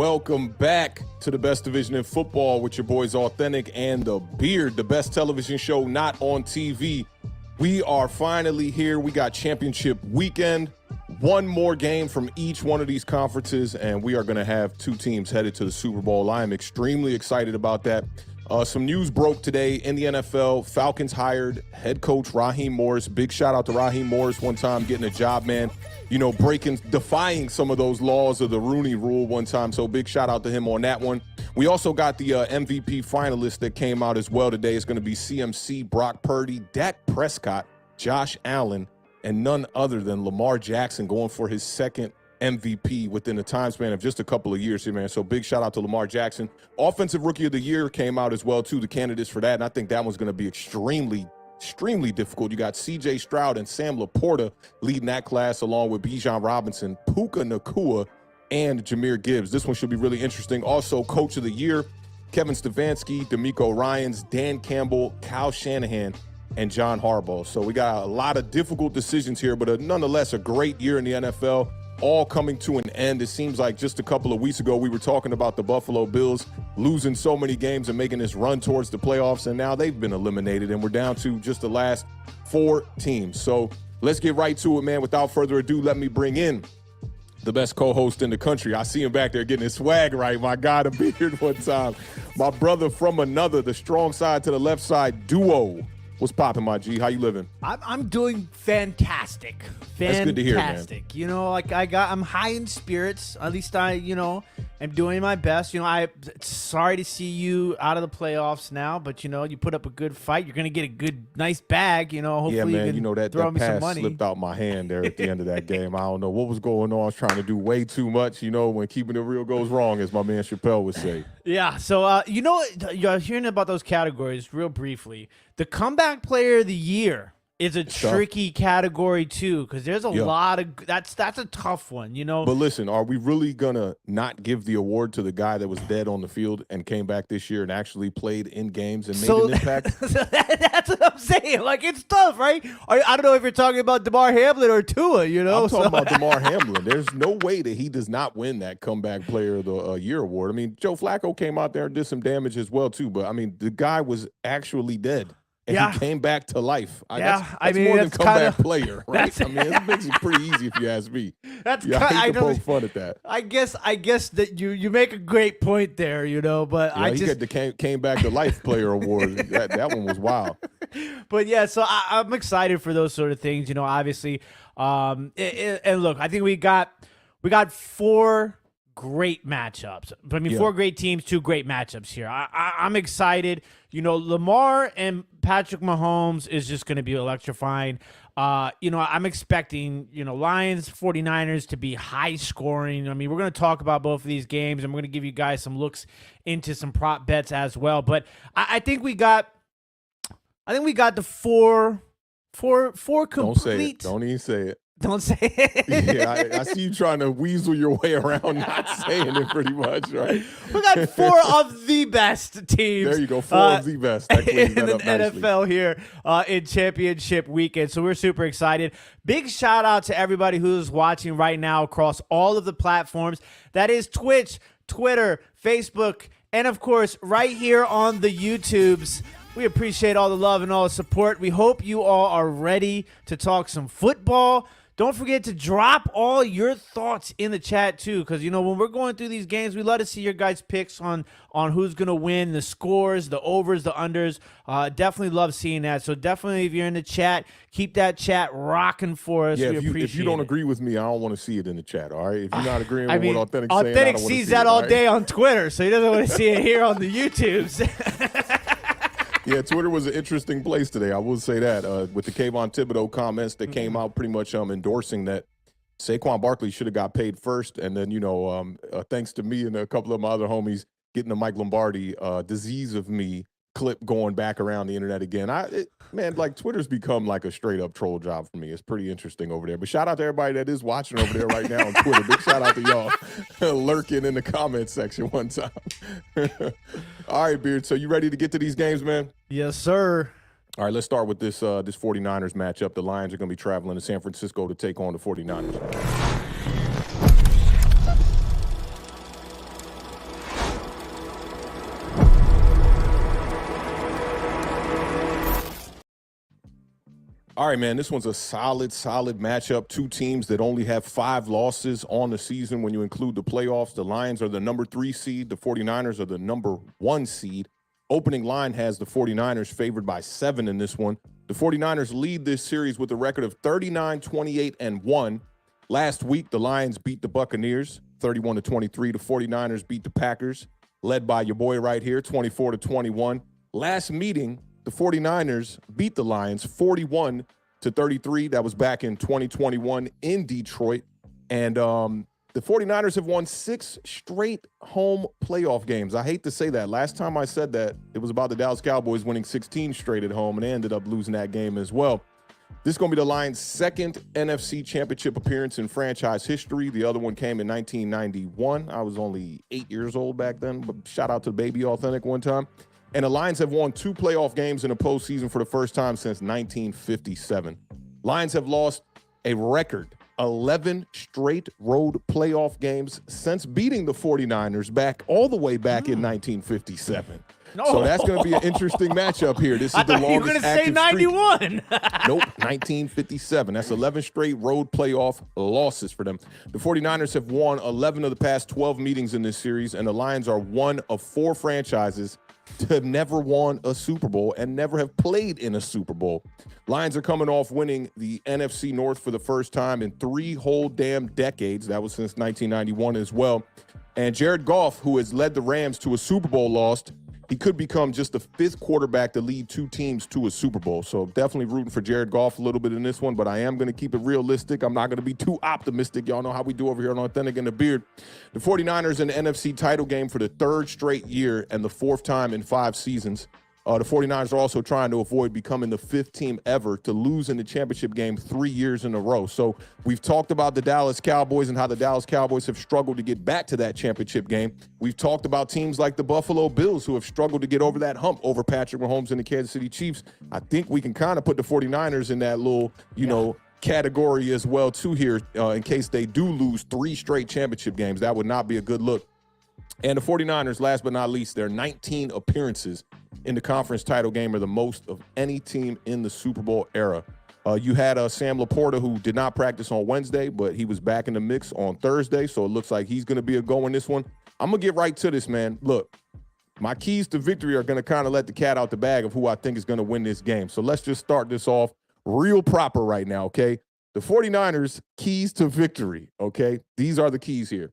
Welcome back to the best division in football with your boys Awthentik and The Beard, the best television show not on TV. We are finally here. We got championship weekend. One more game from each one of these conferences, and we are going to have two teams headed to the Super Bowl. I am extremely excited about that. Some news broke today in the NFL. Falcons hired head coach Raheem Morris. Big shout out to Raheem Morris one time getting a job, man. You know, defying some of those laws of the Rooney Rule one time. So big shout out to him on that one. We also got the MVP finalists that came out as well today. It's going to be CMC, Brock Purdy, Dak Prescott, Josh Allen, and none other than Lamar Jackson going for his second MVP within the time span of just a couple of years here, man. So big shout out to Lamar Jackson. Offensive Rookie of the Year came out as well, too, the candidates for that. And I think that one's going to be extremely difficult. You got C.J. Stroud and Sam Laporta leading that class, along with Bijan Robinson, Puka Nacua, and Jahmyr Gibbs. This one should be really interesting. Also, Coach of the Year, Kevin Stefanski, D'Amico Ryans, Dan Campbell, Kyle Shanahan, and John Harbaugh. So we got a lot of difficult decisions here, but nonetheless, a great year in the NFL, all coming to an end. It seems like just a couple of weeks ago, we were talking about the Buffalo Bills losing so many games and making this run towards the playoffs, and now they've been eliminated, and we're down to just the last 4 teams. So let's get right to it, man. Without further ado, let me bring in the best co-host in the country. I see him back there getting his swag right. My guy, The Beard, one time. My brother from another, the strong side to the left side duo. What's poppin', my G? How you living? I'm doing fantastic. That's good to hear, man. You know, like I'm high in spirits. At least I, am doing my best. You know, I'm sorry to see you out of the playoffs now, but you put up a good fight. You're gonna get a nice bag. Hopefully, yeah, man. You can that throw me some pass money. slipped out my hand there at the end of that game. I don't know what was going on. I was trying to do way too much. When keeping it real goes wrong, as my man Chappelle would say. Yeah. So you're hearing about those categories real briefly. The comeback player of the year is a tricky category too, because there's a lot of that's a tough one, But listen, are we really gonna not give the award to the guy that was dead on the field and came back this year and actually played in games and made an impact? That's what I'm saying. Like, it's tough, right? I don't know if you're talking about DeMar Hamlin or Tua. I'm talking about DeMar Hamlin. There's no way that he does not win that comeback player of the year award. I mean, Joe Flacco came out there and did some damage as well too, but I mean, the guy was actually dead. And he came back to life. That's more than comeback player, right? I mean, it makes it pretty easy if you ask me. I hate to poke fun at that. I guess that you make a great point there, but he got the came back to life player award. that one was wild. But yeah, so I'm excited for those sort of things, obviously. And look, I think we got 4 great matchups. I mean, 4 great teams, 2 great matchups here. I'm excited. Lamar and Patrick Mahomes is just going to be electrifying. I'm expecting, Lions, 49ers to be high scoring. I mean, we're going to talk about both of these games, and we're going to give you guys some looks into some prop bets as well. But I think we got the four complete. Don't say it. Don't even say it. Don't say it. Yeah, I see you trying to weasel your way around not saying it pretty much, right? We got 4 of the best teams. There you go, 4 of the best. That in the NFL here in championship weekend. So we're super excited. Big shout out to everybody who's watching right now across all of the platforms. That is Twitch, Twitter, Facebook, and of course, right here on the YouTubes. We appreciate all the love and all the support. We hope you all are ready to talk some football. Don't forget to drop all your thoughts in the chat, too, because, when we're going through these games, we love to see your guys' picks on who's going to win, the scores, the overs, the unders. Definitely love seeing that. So definitely, if you're in the chat, keep that chat rocking for us. Yeah, we appreciate if you don't agree with me, I don't want to see it in the chat, all right? If you're not agreeing with what Awthentik's saying, Awthentik sees that all day on Twitter, so he doesn't want to see it here on the YouTubes. Yeah, Twitter was an interesting place today. I will say that with the Kayvon Thibodeau comments that came out pretty much endorsing that Saquon Barkley should have got paid first. And then, thanks to me and a couple of my other homies getting the Mike Lombardi disease of me clip going back around the internet again. Twitter's become like a straight up troll job for me. It's pretty interesting over there. But shout out to everybody that is watching over there right now on Twitter. Big shout out to y'all lurking in the comment section one time. All right, Beard. So you ready to get to these games, man? Yes, sir. All right, let's start with this 49ers matchup. The Lions are going to be traveling to San Francisco to take on the 49ers. All right, man, this one's a solid matchup. Two teams that only have 5 losses on the season when you include the playoffs. The Lions are the number 3 seed. The 49ers are the number 1 seed. Opening line has the 49ers favored by 7 in this one. The 49ers lead this series with a record of 39-28-1. Last week, the Lions beat the Buccaneers 31-23. The 49ers beat the Packers, led by your boy right here, 24-21. Last meeting, the 49ers beat the Lions 41-33. That was back in 2021 in Detroit. And the 49ers have won 6 straight home playoff games. I hate to say that. Last time I said that, it was about the Dallas Cowboys winning 16 straight at home, and they ended up losing that game as well. This is going to be the Lions' second NFC championship appearance in franchise history. The other one came in 1991. I was only 8 years old back then, but shout out to Baby Awthentik one time. And the Lions have won 2 playoff games in the postseason for the first time since 1957. Lions have lost a record 11 straight road playoff games since beating the 49ers all the way back in 1957. No. So that's going to be an interesting matchup here. This is the longest. You were going to say 91. Nope, 1957. That's 11 straight road playoff losses for them. The 49ers have won 11 of the past 12 meetings in this series, and the Lions are one of 4 franchises to have never won a Super Bowl and never have played in a Super Bowl. Lions are coming off winning the NFC North for the first time in 3 whole damn decades. That was since 1991 as well. And Jared Goff, who has led the Rams to a Super Bowl loss, he could become just the 5th quarterback to lead 2 teams to a Super Bowl. So definitely rooting for Jared Goff a little bit in this one, but I am going to keep it realistic. I'm not going to be too optimistic. Y'all know how we do over here on Awthentik and The Beard. The 49ers in the NFC title game for the 3rd straight year and the 4th time in 5 seasons. The 49ers are also trying to avoid becoming the 5th team ever to lose in the championship game 3 years in a row. So we've talked about the Dallas Cowboys and how the Dallas Cowboys have struggled to get back to that championship game. We've talked about teams like the Buffalo Bills who have struggled to get over that hump over Patrick Mahomes and the Kansas City Chiefs. I think we can kind of put the 49ers in that little, category as well, too, here in case they do lose 3 straight championship games. That would not be a good look. And the 49ers, last but not least, their 19 appearances in the conference title game are the most of any team in the Super Bowl era. You had Sam Laporta, who did not practice on Wednesday, but he was back in the mix on Thursday, so it looks like he's going to be a go in this one. I'm going to get right to this, man. Look, my keys to victory are going to kind of let the cat out the bag of who I think is going to win this game. So let's just start this off real proper right now, okay? The 49ers' keys to victory, okay? These are the keys here.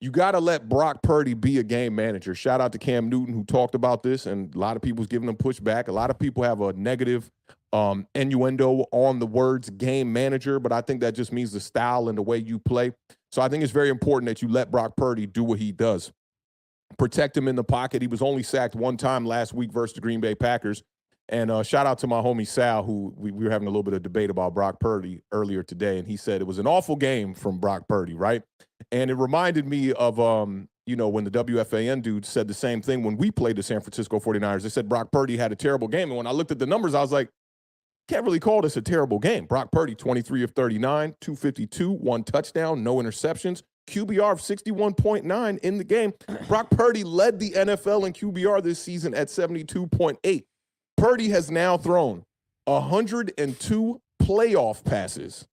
You got to let Brock Purdy be a game manager. Shout out to Cam Newton, who talked about this, and a lot of people's giving him pushback. A lot of people have a negative innuendo on the words game manager, but I think that just means the style and the way you play. So I think it's very important that you let Brock Purdy do what he does. Protect him in the pocket. He was only sacked 1 time last week versus the Green Bay Packers. And shout out to my homie Sal, who we were having a little bit of debate about Brock Purdy earlier today, and he said it was an awful game from Brock Purdy, right? And it reminded me of, when the WFAN dude said the same thing when we played the San Francisco 49ers. They said Brock Purdy had a terrible game. And when I looked at the numbers, I was like, can't really call this a terrible game. Brock Purdy, 23 of 39, 252, 1 touchdown, no interceptions, QBR of 61.9 in the game. Brock Purdy led the NFL in QBR this season at 72.8. Purdy has now thrown 102 playoff passes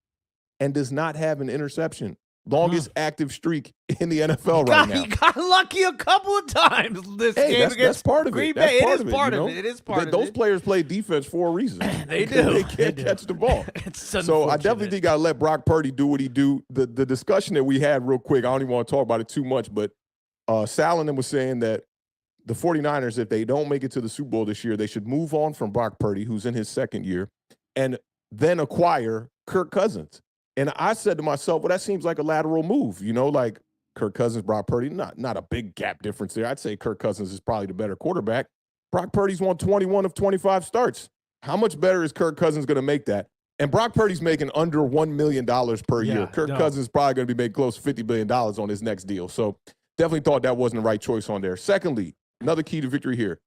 and does not have an interception. Longest active streak in the NFL right now. He got lucky a couple of times this game against that's part of Green it. Bay. It is part of it. It is part of it. Those players play defense for a reason. They do. They can't catch the ball. So I definitely think you got to let Brock Purdy do what he do. The discussion that we had real quick, I don't even want to talk about it too much, but Sal and them was saying that the 49ers, if they don't make it to the Super Bowl this year, they should move on from Brock Purdy, who's in his 2nd year, and then acquire Kirk Cousins. And I said to myself, well, that seems like a lateral move, like Kirk Cousins, Brock Purdy, not a big gap difference there. I'd say Kirk Cousins is probably the better quarterback. Brock Purdy's won 21 of 25 starts. How much better is Kirk Cousins going to make that? And Brock Purdy's making under $1 million per year. Kirk Cousins is probably going to be making close to $50 billion on his next deal. So definitely thought that wasn't the right choice on there. Secondly, another key to victory here.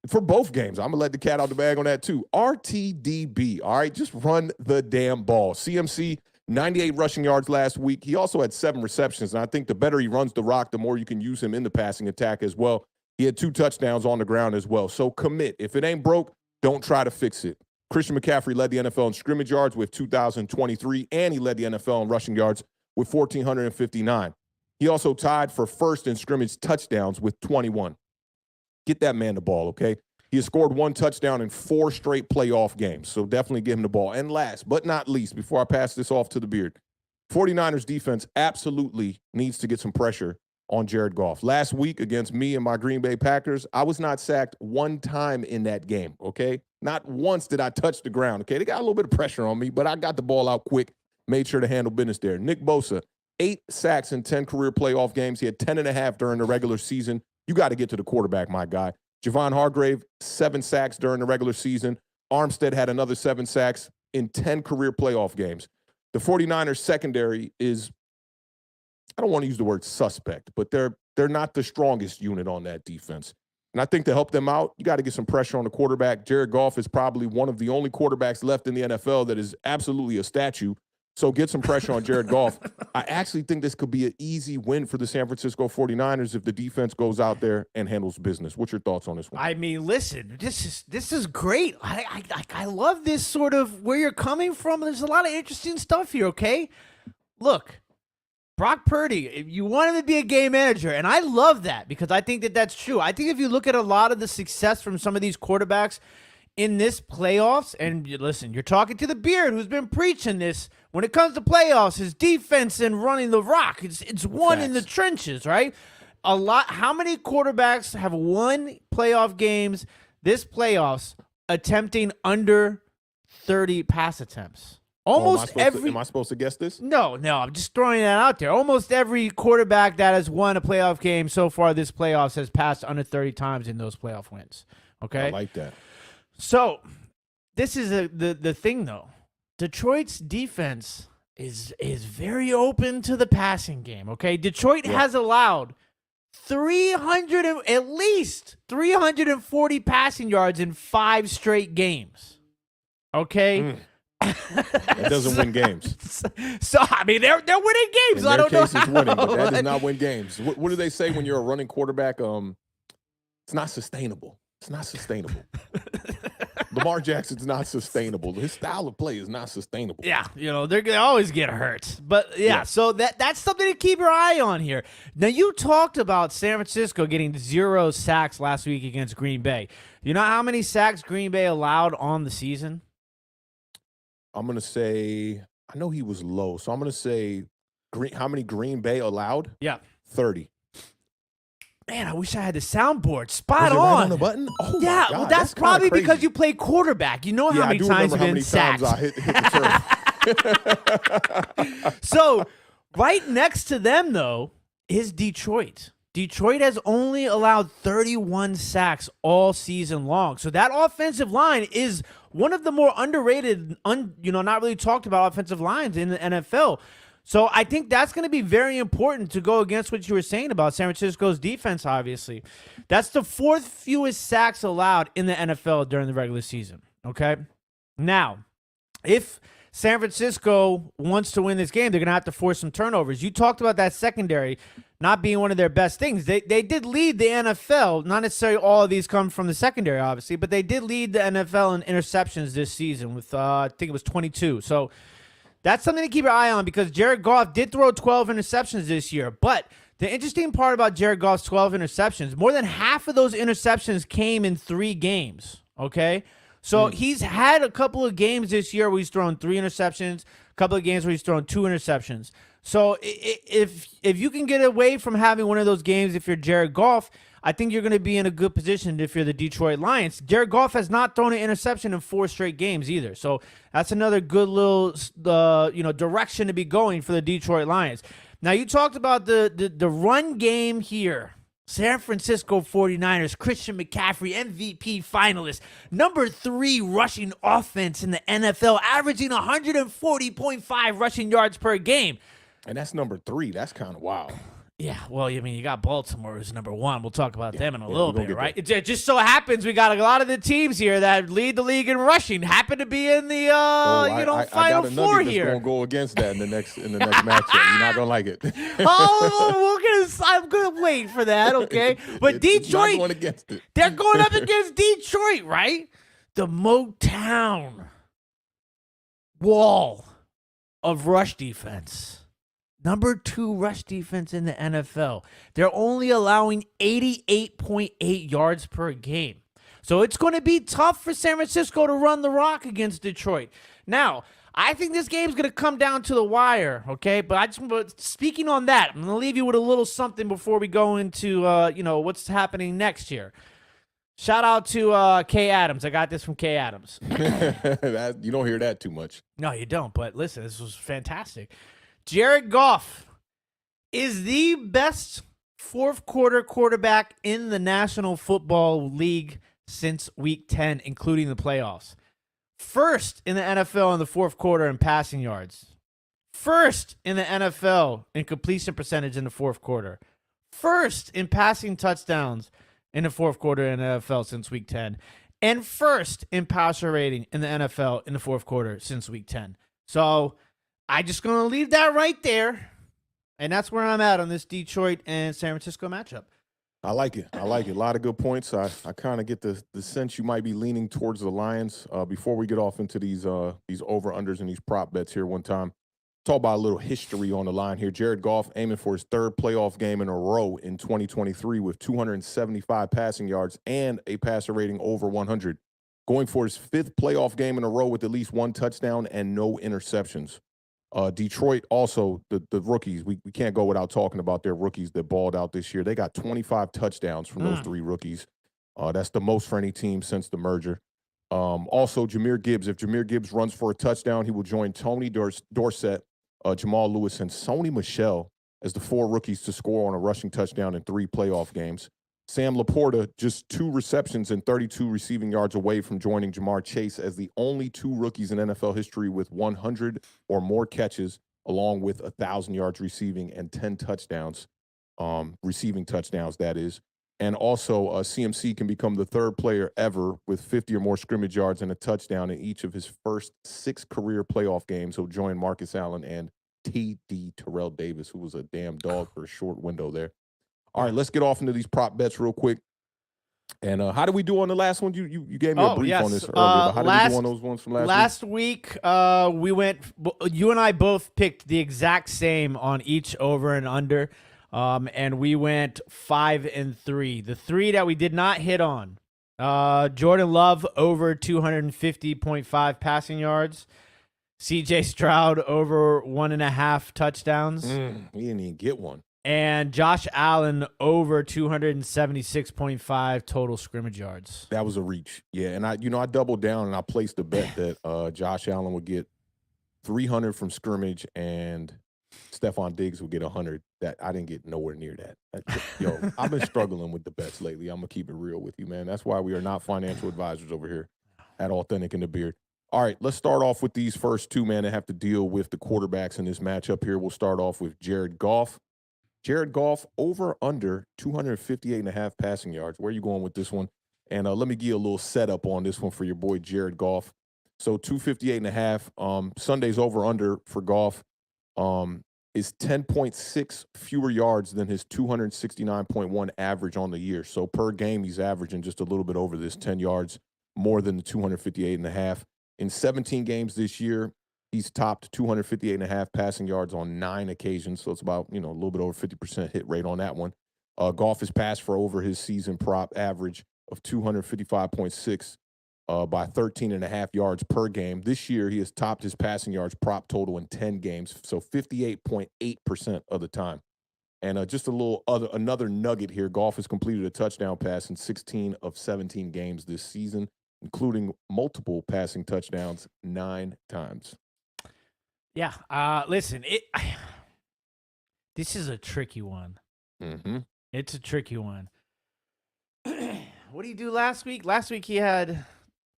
For both games, I'm going to let the cat out the bag on that too. RTDB, all right? Just run the damn ball. CMC, 98 rushing yards last week. He also had 7 receptions, and I think the better he runs the rock, the more you can use him in the passing attack as well. He had 2 touchdowns on the ground as well. So commit. If it ain't broke, don't try to fix it. Christian McCaffrey led the NFL in scrimmage yards with 2,023, and he led the NFL in rushing yards with 1,459. He also tied for first in scrimmage touchdowns with 21. Get that man the ball, okay? He has scored 1 touchdown in 4 straight playoff games, so definitely give him the ball. And last but not least, before I pass this off to the Beard, 49ers defense absolutely needs to get some pressure on Jared Goff. Last week against me and my Green Bay Packers, I was not sacked 1 time in that game, okay? Not once did I touch the ground, okay? They got a little bit of pressure on me, but I got the ball out quick, made sure to handle business there. Nick Bosa, 8 sacks in 10 career playoff games. He had 10.5 during the regular season. You got to get to the quarterback, my guy. Javon Hargrave, 7 sacks during the regular season. Armstead had another 7 sacks in 10 career playoff games. The 49ers secondary is, I don't want to use the word suspect, but they're not the strongest unit on that defense. And I think to help them out, you got to get some pressure on the quarterback. Jared Goff is probably one of the only quarterbacks left in the NFL that is absolutely a statue. So get some pressure on Jared Goff. I actually think this could be an easy win for the San Francisco 49ers if the defense goes out there and handles business. What's your thoughts on this one? I mean, listen, this is great. I love this sort of where you're coming from. There's a lot of interesting stuff here, okay? Look, Brock Purdy, you want him to be a game manager, and I love that because I think that that's true. I think if you look at a lot of the success from some of these quarterbacks in this playoffs, and listen, you're talking to the Beard who's been preaching this. When it comes to playoffs, his defense and running the rock, it's won in the trenches, right? How many quarterbacks have won playoff games this playoffs attempting under 30 pass attempts? Almost every. Am I supposed to guess this? No, I'm just throwing that out there. Almost every quarterback that has won a playoff game so far this playoffs has passed under 30 times in those playoff wins. Okay, I like that. So this is the thing, though. Detroit's defense is very open to the passing game, okay? Detroit has allowed at least 340 passing yards in 5 straight games, okay? That doesn't win games. So, I mean, they're winning games. In I their don't case, know. it's winning, but that does not win games. What do they say when you're a running quarterback? It's not sustainable. It's not sustainable. Lamar Jackson's not sustainable. His style of play is not sustainable. Yeah, they're going to always get hurt. But, yeah, so that's something to keep your eye on here. Now, you talked about San Francisco getting 0 sacks last week against Green Bay. You know how many sacks Green Bay allowed on the season? I'm going to say, I know he was low, so I'm going to say how many Green Bay allowed? Yeah. 30. Man, I wish I had the soundboard. Spot on. on. Right on the button? Oh yeah, my God, well, that's probably crazy. Because you play quarterback. You know how many times you've been sacked. I hit the turf. So, right next to them, though, is Detroit. Detroit has only allowed 31 sacks all season long. So that offensive line is one of the more underrated, not really talked about offensive lines in the NFL. So I think that's going to be very important to go against what you were saying about San Francisco's defense, obviously. That's the 4th fewest sacks allowed in the NFL during the regular season, okay? Now, if San Francisco wants to win this game, they're going to have to force some turnovers. You talked about that secondary not being one of their best things. They did lead the NFL. Not necessarily all of these come from the secondary, obviously, but they did lead the NFL in interceptions this season with, I think it was 22. So that's something to keep your eye on because Jared Goff did throw 12 interceptions this year. But the interesting part about Jared Goff's 12 interceptions, more than half of those interceptions came in 3 games, okay? So he's had a couple of games this year where he's thrown 3 interceptions, a couple of games where he's thrown 2 interceptions. So if you can get away from having one of those games if you're Jared Goff, I think you're going to be in a good position if you're the Detroit Lions. Jared Goff has not thrown an interception in 4 straight games either. So that's another good little direction to be going for the Detroit Lions. Now, you talked about the run game here. San Francisco 49ers, Christian McCaffrey, MVP finalist, number 3 rushing offense in the NFL, averaging 140.5 rushing yards per game. And that's number 3. That's kind of wild. Yeah, well, I mean, you got Baltimore who's number 1. We'll talk about them in a little bit, right? It just so happens we got a lot of the teams here that lead the league in rushing happen to be in the Final Four here. Going to go against that in the next matchup. You're not going to like it. I'm gonna wait for that, okay? But Detroit, not going against it. They're going up against Detroit, right? the Motown wall of rush defense. Number 2 rush defense in the NFL. They're only allowing 88.8 yards per game. So it's going to be tough for San Francisco to run the rock against Detroit. Now, I think this game's going to come down to the wire, okay? But speaking on that, I'm going to leave you with a little something before we go into what's happening next year. Shout out to Kay Adams. I got this from Kay Adams. You don't hear that too much. No, you don't. But listen, this was fantastic. Jared Goff is the best fourth quarter quarterback in the National Football League since Week 10, including the playoffs. First in the NFL in the fourth quarter in passing yards. First in the NFL in completion percentage in the fourth quarter. First in passing touchdowns in the fourth quarter in the NFL since Week 10. And first in passer rating in the NFL in the fourth quarter since Week 10. So I'm just going to leave that right there. And that's where I'm at on this Detroit and San Francisco matchup. I like it. A lot of good points. I kind of get the sense you might be leaning towards the Lions. Before we get off into these over-unders and these prop bets here one time, talk about a little history on the line here. Jared Goff aiming for his 3rd playoff game in a row in 2023 with 275 passing yards and a passer rating over 100. Going for his 5th playoff game in a row with at least 1 touchdown and no interceptions. Detroit also, the rookies, we can't go without talking about their rookies that balled out this year. They got 25 touchdowns from those 3 rookies. That's the most for any team since the merger. Also, Jahmyr Gibbs. If Jahmyr Gibbs runs for a touchdown, he will join Tony Dorsett, Jamal Lewis, and Sony Michel as the 4 rookies to score on a rushing touchdown in 3 playoff games. Sam Laporta, just 2 receptions and 32 receiving yards away from joining Jamar Chase as the only 2 rookies in NFL history with 100 or more catches, along with 1,000 yards receiving and 10 touchdowns, receiving touchdowns, that is. And also, CMC can become the 3rd player ever with 50 or more scrimmage yards and a touchdown in each of his first 6 career playoff games. He'll join Marcus Allen and T.D. Terrell Davis, who was a damn dog for a short window there. All right, let's get off into these prop bets real quick. And how did we do on the last one? You gave me a brief on this earlier, but how did we do on those ones from last week? Last week, we went. You and I both picked the exact same on each over and under, and we went 5 and 3. The 3 that we did not hit on: Jordan Love over 250.5 passing yards, C.J. Stroud over 1.5 touchdowns. He didn't even get one. And Josh Allen over 276.5 total scrimmage yards. That was a reach. Yeah, and I doubled down and I placed a bet that Josh Allen would get 300 from scrimmage and Stephon Diggs would get 100. That I didn't get nowhere near that. Yo, I've been struggling with the bets lately. I'm going to keep it real with you, man. That's why we are not financial advisors over here at Awthentik and The Beard. All right, let's start off with these first 2, man, that have to deal with the quarterbacks in this matchup here. We'll start off with Jared Goff. Jared Goff over under 258.5 passing yards. Where are you going with this one? And let me give you a little setup on this one for your boy Jared Goff. So 258.5. Sunday's over under for Goff is 10.6 fewer yards than his 269.1 average on the year. So per game, he's averaging just a little bit over this 10 yards more than the 258.5. In 17 games this year, he's topped 258.5 passing yards on 9 occasions, so it's about, a little bit over 50% hit rate on that one. Goff has passed for over his season prop average of 255.6 by 13.5 yards per game. This year, he has topped his passing yards prop total in 10 games, so 58.8% of the time. And just another nugget here, Goff has completed a touchdown pass in 16 of 17 games this season, including multiple passing touchdowns 9 times. Yeah, listen, this is a tricky one. Mm-hmm. It's a tricky one. What did he do last week? Last week he had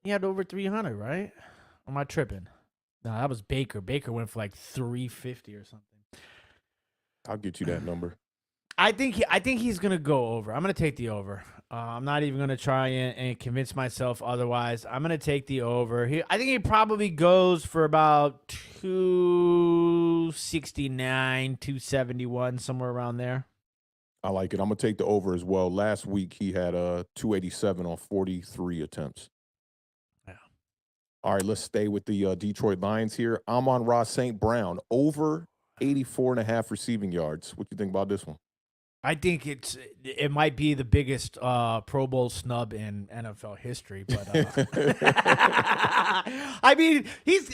over 300, right? Or am I tripping? No, that was Baker. Baker went for like 350 or something. I'll get you that number. I think he's gonna go over. I'm gonna take the over. I'm not even gonna try and convince myself otherwise. I'm gonna take the over. I think he probably goes for about 269, 271, somewhere around there. I like it. I'm gonna take the over as well. Last week he had 287 on 43 attempts. Yeah. All right, let's stay with the Detroit Lions here. Amon-Ra St. Brown, over 84.5 receiving yards. What do you think about this one? I think it might be the biggest Pro Bowl snub in NFL history, but I mean,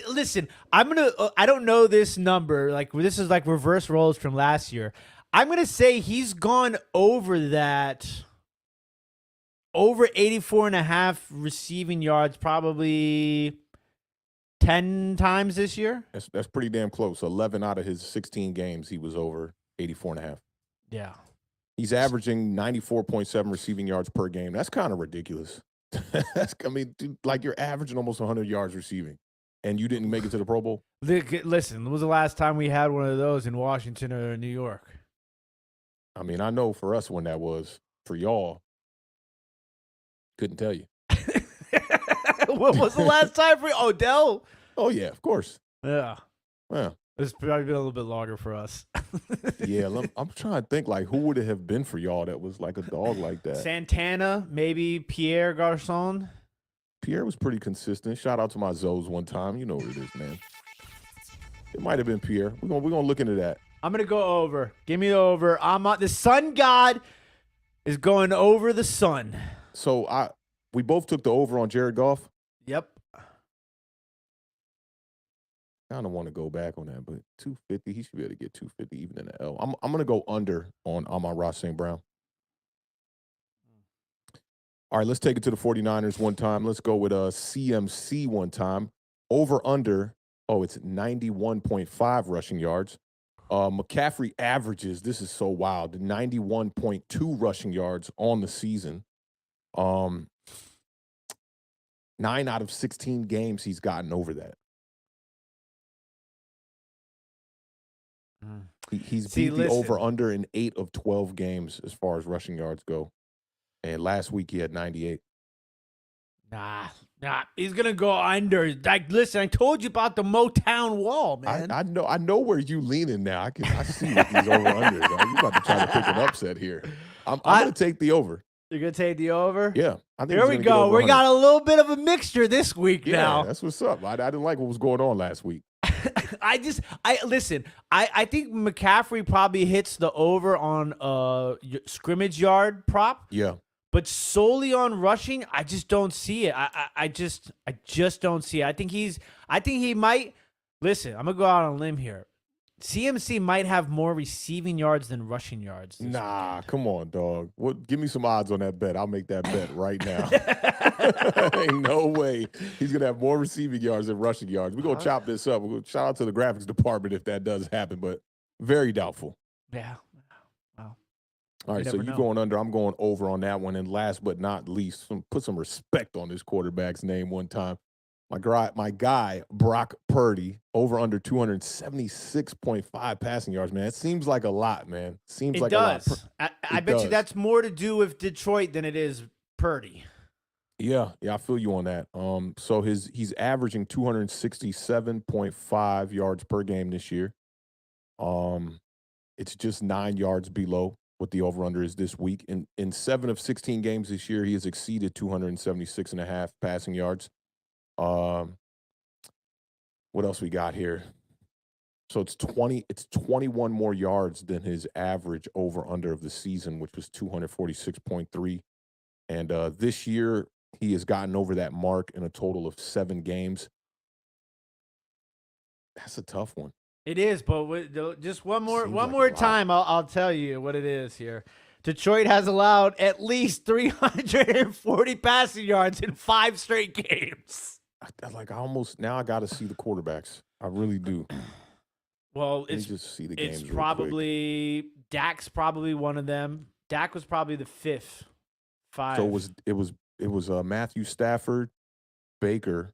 listen. I don't know this number. Like this is like reverse roles from last year. I'm gonna say he's gone over that, over 84.5 receiving yards, probably 10 times this year. That's pretty damn close. 11 out of his 16 games, he was over 84.5. Yeah. He's averaging 94.7 receiving yards per game. That's kind of ridiculous. Dude, like you're averaging almost 100 yards receiving, and you didn't make it to the Pro Bowl? Listen, when was the last time we had one of those in Washington or New York? I mean, I know for us when that was. For y'all, couldn't tell you. When was the last time for Odell? Oh, yeah, of course. Yeah. Well, it's probably been a little bit longer for us. Yeah, I'm trying to think, like, who would it have been for y'all that was like a dog like that? Santana, maybe Pierre Garçon. Pierre was pretty consistent. Shout out to my Zoes one time. You know what it is, man. It might have been Pierre. We're gonna look into that. I'm gonna go over. Give me the over. The sun god is going over the sun. So we both took the over on Jared Goff. Yep. I don't want to go back on that, but 250, he should be able to get 250 even in the L. I'm going to go under on Amon-Ra St. Brown. All right, let's take it to the 49ers one time. Let's go with CMC one time. Over under, it's 91.5 rushing yards. McCaffrey averages, this is so wild, 91.2 rushing yards on the season. 9 out of 16 games he's gotten over that. He's beat the over-under in 8 of 12 games as far as rushing yards go. And last week he had 98. Nah. He's going to go under. Like, listen, I told you about the Motown wall, man. I know where you leaning now. I see what these over-unders are. You about to try to pick an upset here. I'm going to take the over. You're going to take the over? Yeah. I think here we go. We got a little bit of a mixture this week now. Yeah, that's what's up. I didn't like what was going on last week. I think McCaffrey probably hits the over on scrimmage yard prop. Yeah. But solely on rushing, I just don't see it. I just don't see it. I think he might. Listen, I'm gonna go out on a limb here. CMC might have more receiving yards than rushing yards. Nah, come on, dog. Give me some odds on that bet. I'll make that bet right now. Ain't no way he's going to have more receiving yards than rushing yards. We're going to chop this up. We're going to shout out to the graphics department if that does happen, but very doubtful. Yeah. Wow. All right, so you're going under. I'm going over on that one. And last but not least, put some respect on this quarterback's name one time. My guy, Brock Purdy, over under 276.5 passing yards, man. It seems like a lot, man. Seems like a lot. I bet you that's more to do with Detroit than it is Purdy. Yeah, I feel you on that. So he's averaging 267.5 yards per game this year. It's just 9 yards below what the over-under is this week. In 7 of 16 games this year, he has exceeded 276.5 passing yards. What else we got here? So it's 21 more yards than his average over-under of the season, which was 246.3. And this year, he has gotten over that mark in a total of 7 games. That's a tough one. It is, but just one more time, I'll tell you what it is here. Detroit has allowed at least 340 passing yards in 5 straight games. I got to see the quarterbacks. I really do. Well, just see the games. It's probably Dak's probably one of them. Dak was probably the 5th. 5. So it was Matthew Stafford, Baker,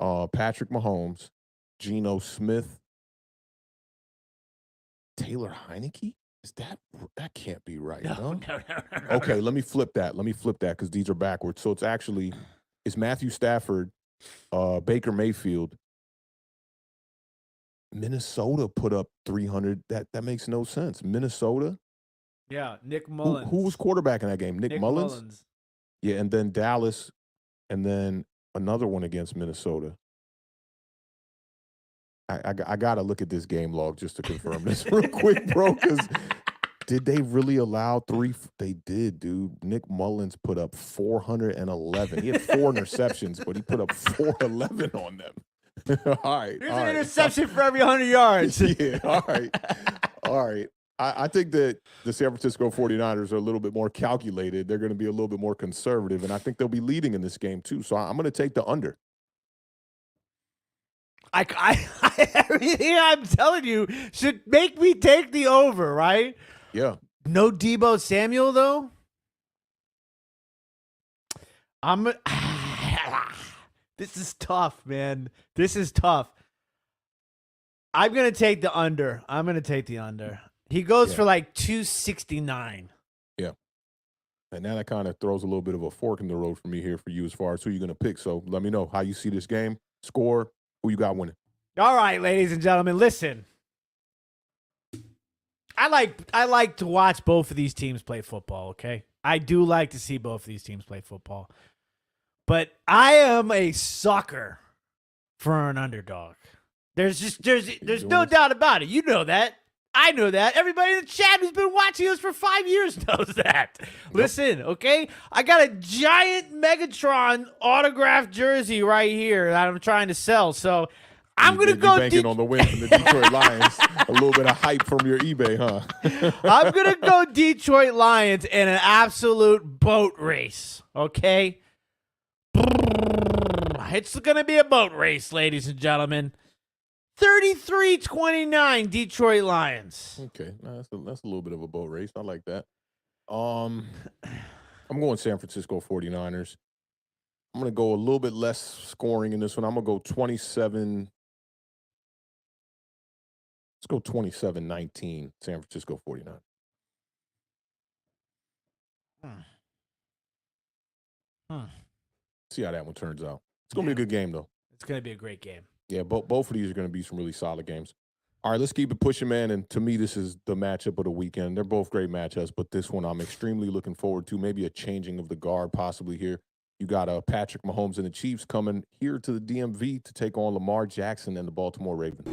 Patrick Mahomes, Geno Smith, Taylor Heineke. That can't be right? No. Okay, let me flip that because these are backwards. So it's Matthew Stafford, Baker Mayfield. Minnesota put up 300. That makes no sense. Minnesota. Yeah, Nick Mullins. Who was quarterback in that game? Nick Mullins? Yeah, and then Dallas, and then another one against Minnesota. I got to look at this game log just to confirm this real quick, bro, because did they really allow three? They did, dude. Nick Mullins put up 411. He had 4 interceptions, but he put up 411 on them. All right. There's an interception for every 100 yards. Yeah, all right. All right. I think that the San Francisco 49ers are a little bit more calculated. They're going to be a little bit more conservative, and I think they'll be leading in this game too. So I'm going to take the under. Everything I'm telling you should make me take the over, right? Yeah. No Deebo Samuel, though? This is tough, man. This is tough. I'm going to take the under. He goes for like 269. Yeah. And now that kind of throws a little bit of a fork in the road for me here for you as far as who you're going to pick. So let me know how you see this game, score, who you got winning. All right, ladies and gentlemen, listen. I like to watch both of these teams play football, okay? I do like to see both of these teams play football. But I am a sucker for an underdog. There's no doubt about it. You know that. I know that. Everybody in the chat who's been watching us for 5 years knows that. Yep. Listen, okay? I got a giant Megatron autographed jersey right here that I'm trying to sell. So I'm going to go banking on the win from the Detroit Lions. A little bit of hype from your eBay, huh? I'm going to go Detroit Lions in an absolute boat race, okay? It's going to be a boat race, ladies and gentlemen. 33-29 Detroit Lions. Okay, that's a little bit of a boat race. I like that. I'm going San Francisco 49ers. I'm going to go a little bit less scoring in this one. I'm going to go 27. Let's go 27-19 San Francisco 49ers. See how that one turns out. It's going to be a good game, though. It's going to be a great game. Yeah, both of these are going to be some really solid games. All right, let's keep it pushing, man. And to me, this is the matchup of the weekend. They're both great matchups, but this one I'm extremely looking forward to. Maybe a changing of the guard possibly here. You got Patrick Mahomes and the Chiefs coming here to the DMV to take on Lamar Jackson and the Baltimore Ravens.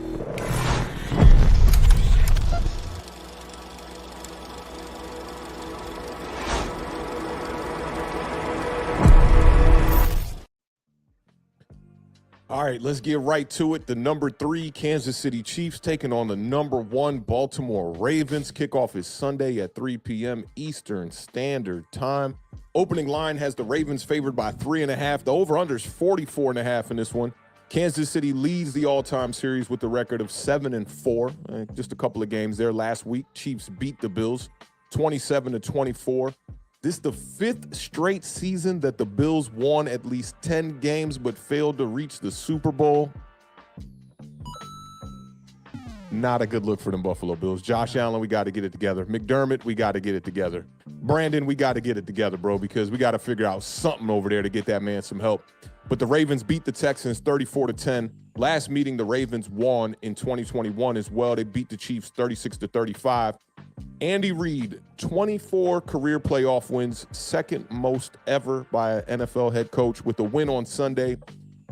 All right, let's get right to it. The number 3 Kansas City Chiefs taking on the number 1 Baltimore Ravens. Kickoff is Sunday at 3 p.m. Eastern Standard Time. Opening line has the Ravens favored by 3.5. The over-under is 44.5 in this one. Kansas City leads the all-time series with the record of 7-4. Just a couple of games there last week. Chiefs beat the Bills 27-24. This is the 5th straight season that the Bills won at least 10 games but failed to reach the Super Bowl. Not a good look for them Buffalo Bills. Josh Allen, we got to get it together. McDermott, we got to get it together. Brandon, we got to get it together, bro, because we got to figure out something over there to get that man some help. But the Ravens beat the Texans 34-10. Last meeting, the Ravens won in 2021 as well. They beat the Chiefs 36-35. Andy Reid, 24 career playoff wins, second most ever by an NFL head coach. With a win on Sunday,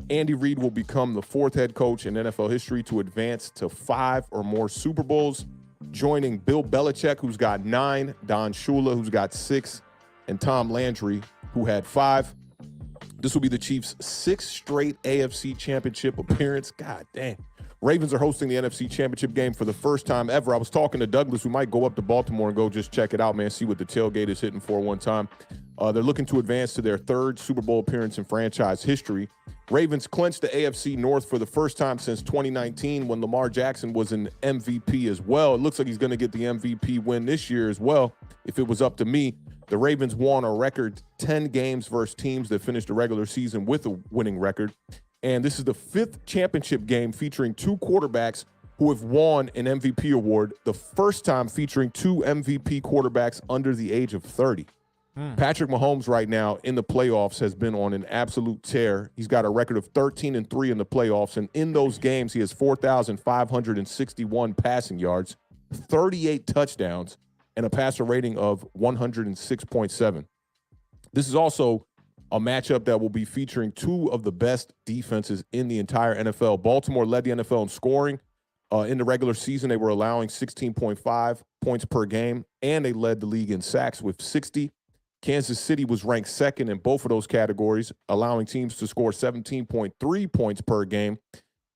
Andy Reid will become the 4th head coach in NFL history to advance to 5 or more Super Bowls, joining Bill Belichick, who's got 9, Don Shula, who's got 6, and Tom Landry, who had 5. This will be the Chiefs' 6th straight AFC Championship appearance. God damn. Ravens are hosting the NFC Championship game for the first time ever. I was talking to Douglas. We might go up to Baltimore and go just check it out, man, see what the tailgate is hitting for one time. They're looking to advance to their 3rd Super Bowl appearance in franchise history. Ravens clinched the AFC North for the first time since 2019 when Lamar Jackson was an MVP as well. It looks like he's going to get the MVP win this year as well. If it was up to me, the Ravens won a record 10 games versus teams that finished the regular season with a winning record. And this is the 5th championship game featuring 2 quarterbacks who have won an MVP award, the first time featuring 2 MVP quarterbacks under the age of 30. Patrick Mahomes right now in the playoffs has been on an absolute tear. He's got a record of 13-3 in the playoffs, and in those games, he has 4,561 passing yards, 38 touchdowns, and a passer rating of 106.7. This is also a matchup that will be featuring two of the best defenses in the entire NFL. Baltimore led the NFL in scoring. In the regular season, they were allowing 16.5 points per game, and they led the league in sacks with 60. Kansas City was ranked second in both of those categories, allowing teams to score 17.3 points per game,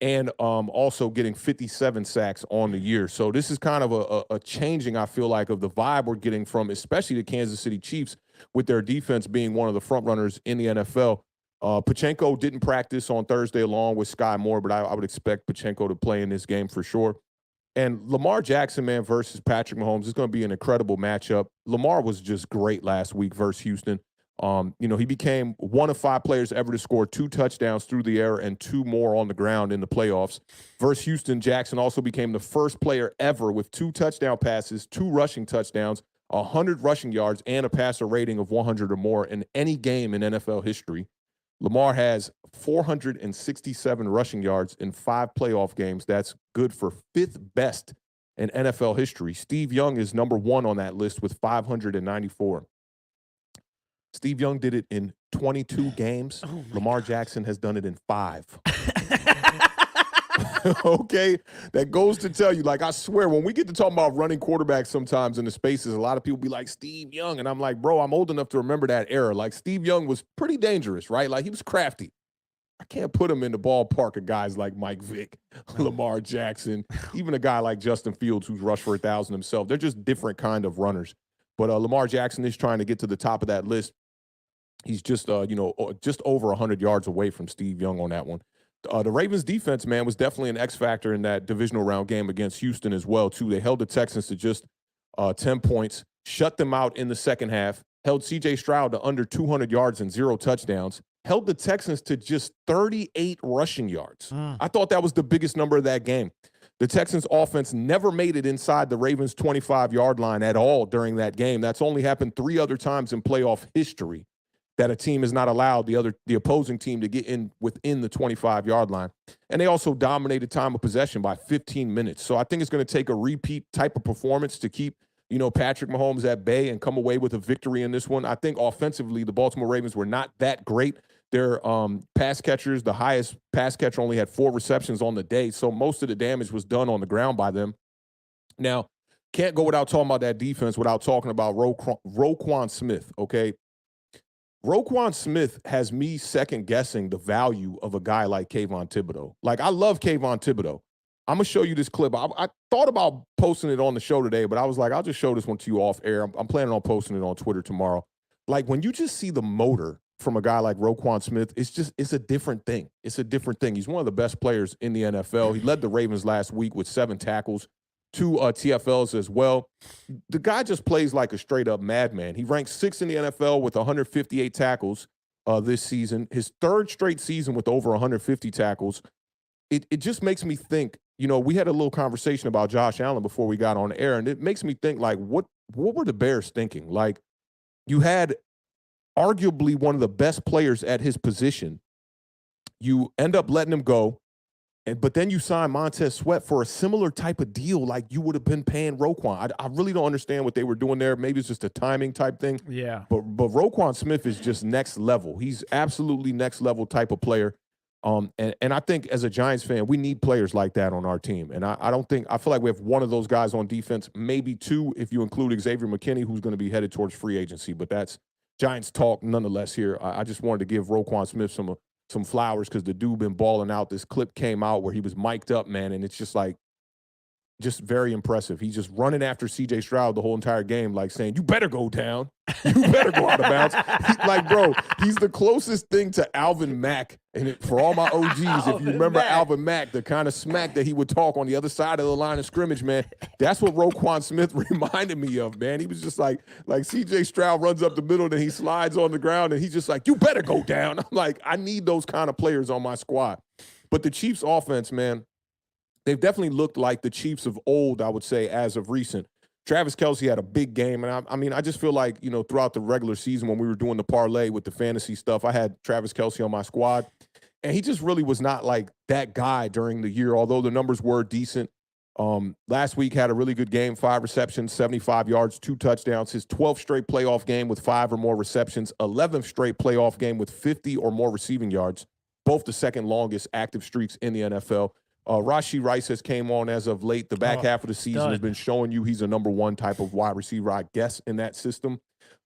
and also getting 57 sacks on the year. So this is kind of a changing, I feel like, of the vibe we're getting from especially the Kansas City Chiefs, with their defense being one of the front runners in the NFL. Pachenko didn't practice on Thursday along with Sky Moore, but I would expect Pachenko to play in this game for sure. And Lamar Jackson, man, versus Patrick Mahomes is going to be an incredible matchup. Lamar was just great last week versus Houston. He became one of 5 players ever to score 2 touchdowns through the air and 2 more on the ground in the playoffs. Versus Houston, Jackson also became the first player ever with 2 touchdown passes, 2 rushing touchdowns, 100 rushing yards, and a passer rating of 100 or more in any game in NFL history. Lamar has 467 rushing yards in 5 playoff games. That's good for 5th best in NFL history. Steve Young is number 1 on that list with 594. Steve Young did it in 22 games. Oh Lamar Jackson has done it in 5. Okay, that goes to tell you, like, I swear, when we get to talk about running quarterbacks sometimes in the spaces, a lot of people be like, Steve Young, and I'm like, bro, I'm old enough to remember that era. Like, Steve Young was pretty dangerous, right? Like, he was crafty. I can't put him in the ballpark of guys like Mike Vick, Lamar Jackson, even a guy like Justin Fields, who's rushed for 1,000 himself. They're just different kind of runners. But Lamar Jackson is trying to get to the top of that list. He's just, just over 100 yards away from Steve Young on that one. The Ravens defense, man, was definitely an X factor in that divisional round game against Houston as well, too. They held the Texans to just 10 points, shut them out in the second half, held C.J. Stroud to under 200 yards and 0 touchdowns, held the Texans to just 38 rushing yards. I thought that was the biggest number of that game. The Texans offense never made it inside the Ravens' 25-yard line at all during that game. That's only happened 3 other times in playoff history that a team is not allowed the opposing team to get in within the 25-yard line. And they also dominated time of possession by 15 minutes. So I think it's going to take a repeat type of performance to keep, Patrick Mahomes at bay and come away with a victory in this one. I think offensively, the Baltimore Ravens were not that great. Their pass catchers, the highest pass catcher, only had 4 receptions on the day. So most of the damage was done on the ground by them. Now, can't go without talking about that defense without talking about Roquan Smith, okay? Roquan Smith has me second-guessing the value of a guy like Kayvon Thibodeau. Like, I love Kayvon Thibodeau. I'm going to show you this clip. I thought about posting it on the show today, but I was like, I'll just show this one to you off air. I'm planning on posting it on Twitter tomorrow. Like, when you just see the motor from a guy like Roquan Smith, it's a different thing. It's a different thing. He's one of the best players in the NFL. He led the Ravens last week with 7 tackles. 2 TFLs as well. The guy just plays like a straight-up madman. He ranks 6th in the NFL with 158 tackles this season. His 3rd straight season with over 150 tackles. It just makes me think, we had a little conversation about Josh Allen before we got on air, and it makes me think, like, what were the Bears thinking? Like, you had arguably one of the best players at his position. You end up letting him go. But then you sign Montez Sweat for a similar type of deal like you would have been paying Roquan. I really don't understand what they were doing there. Maybe it's just a timing type thing. Yeah. But Roquan Smith is just next level. He's absolutely next level type of player. And I think as a Giants fan, we need players like that on our team. And I feel like we have one of those guys on defense, maybe 2 if you include Xavier McKinney, who's going to be headed towards free agency. But that's Giants talk nonetheless here. I just wanted to give Roquan Smith some flowers because the dude been balling out. This clip came out where he was mic'd up, man, and it's just like, just very impressive. He's just running after C.J. Stroud the whole entire game, like saying, you better go down. You better go out of bounds. Bro, he's the closest thing to Alvin Mack. And for all my OGs, if you remember Alvin Mack, the kind of smack that he would talk on the other side of the line of scrimmage, man, that's what Roquan Smith reminded me of, man. He was just like C.J. Stroud runs up the middle, then he slides on the ground, and he's just like, you better go down. I'm like, I need those kind of players on my squad. But the Chiefs' offense, man, they've definitely looked like the Chiefs of old, I would say, as of recent. Travis Kelce had a big game, and I just feel like, throughout the regular season when we were doing the parlay with the fantasy stuff, I had Travis Kelce on my squad, and he just really was not like that guy during the year, although the numbers were decent. Last week had a really good game, 5 receptions, 75 yards, 2 touchdowns. His 12th straight playoff game with 5 or more receptions, 11th straight playoff game with 50 or more receiving yards, both the second longest active streaks in the NFL. Rashee Rice has came on as of late. The back half of the season has been showing you he's a number 1 type of wide receiver, I guess, in that system.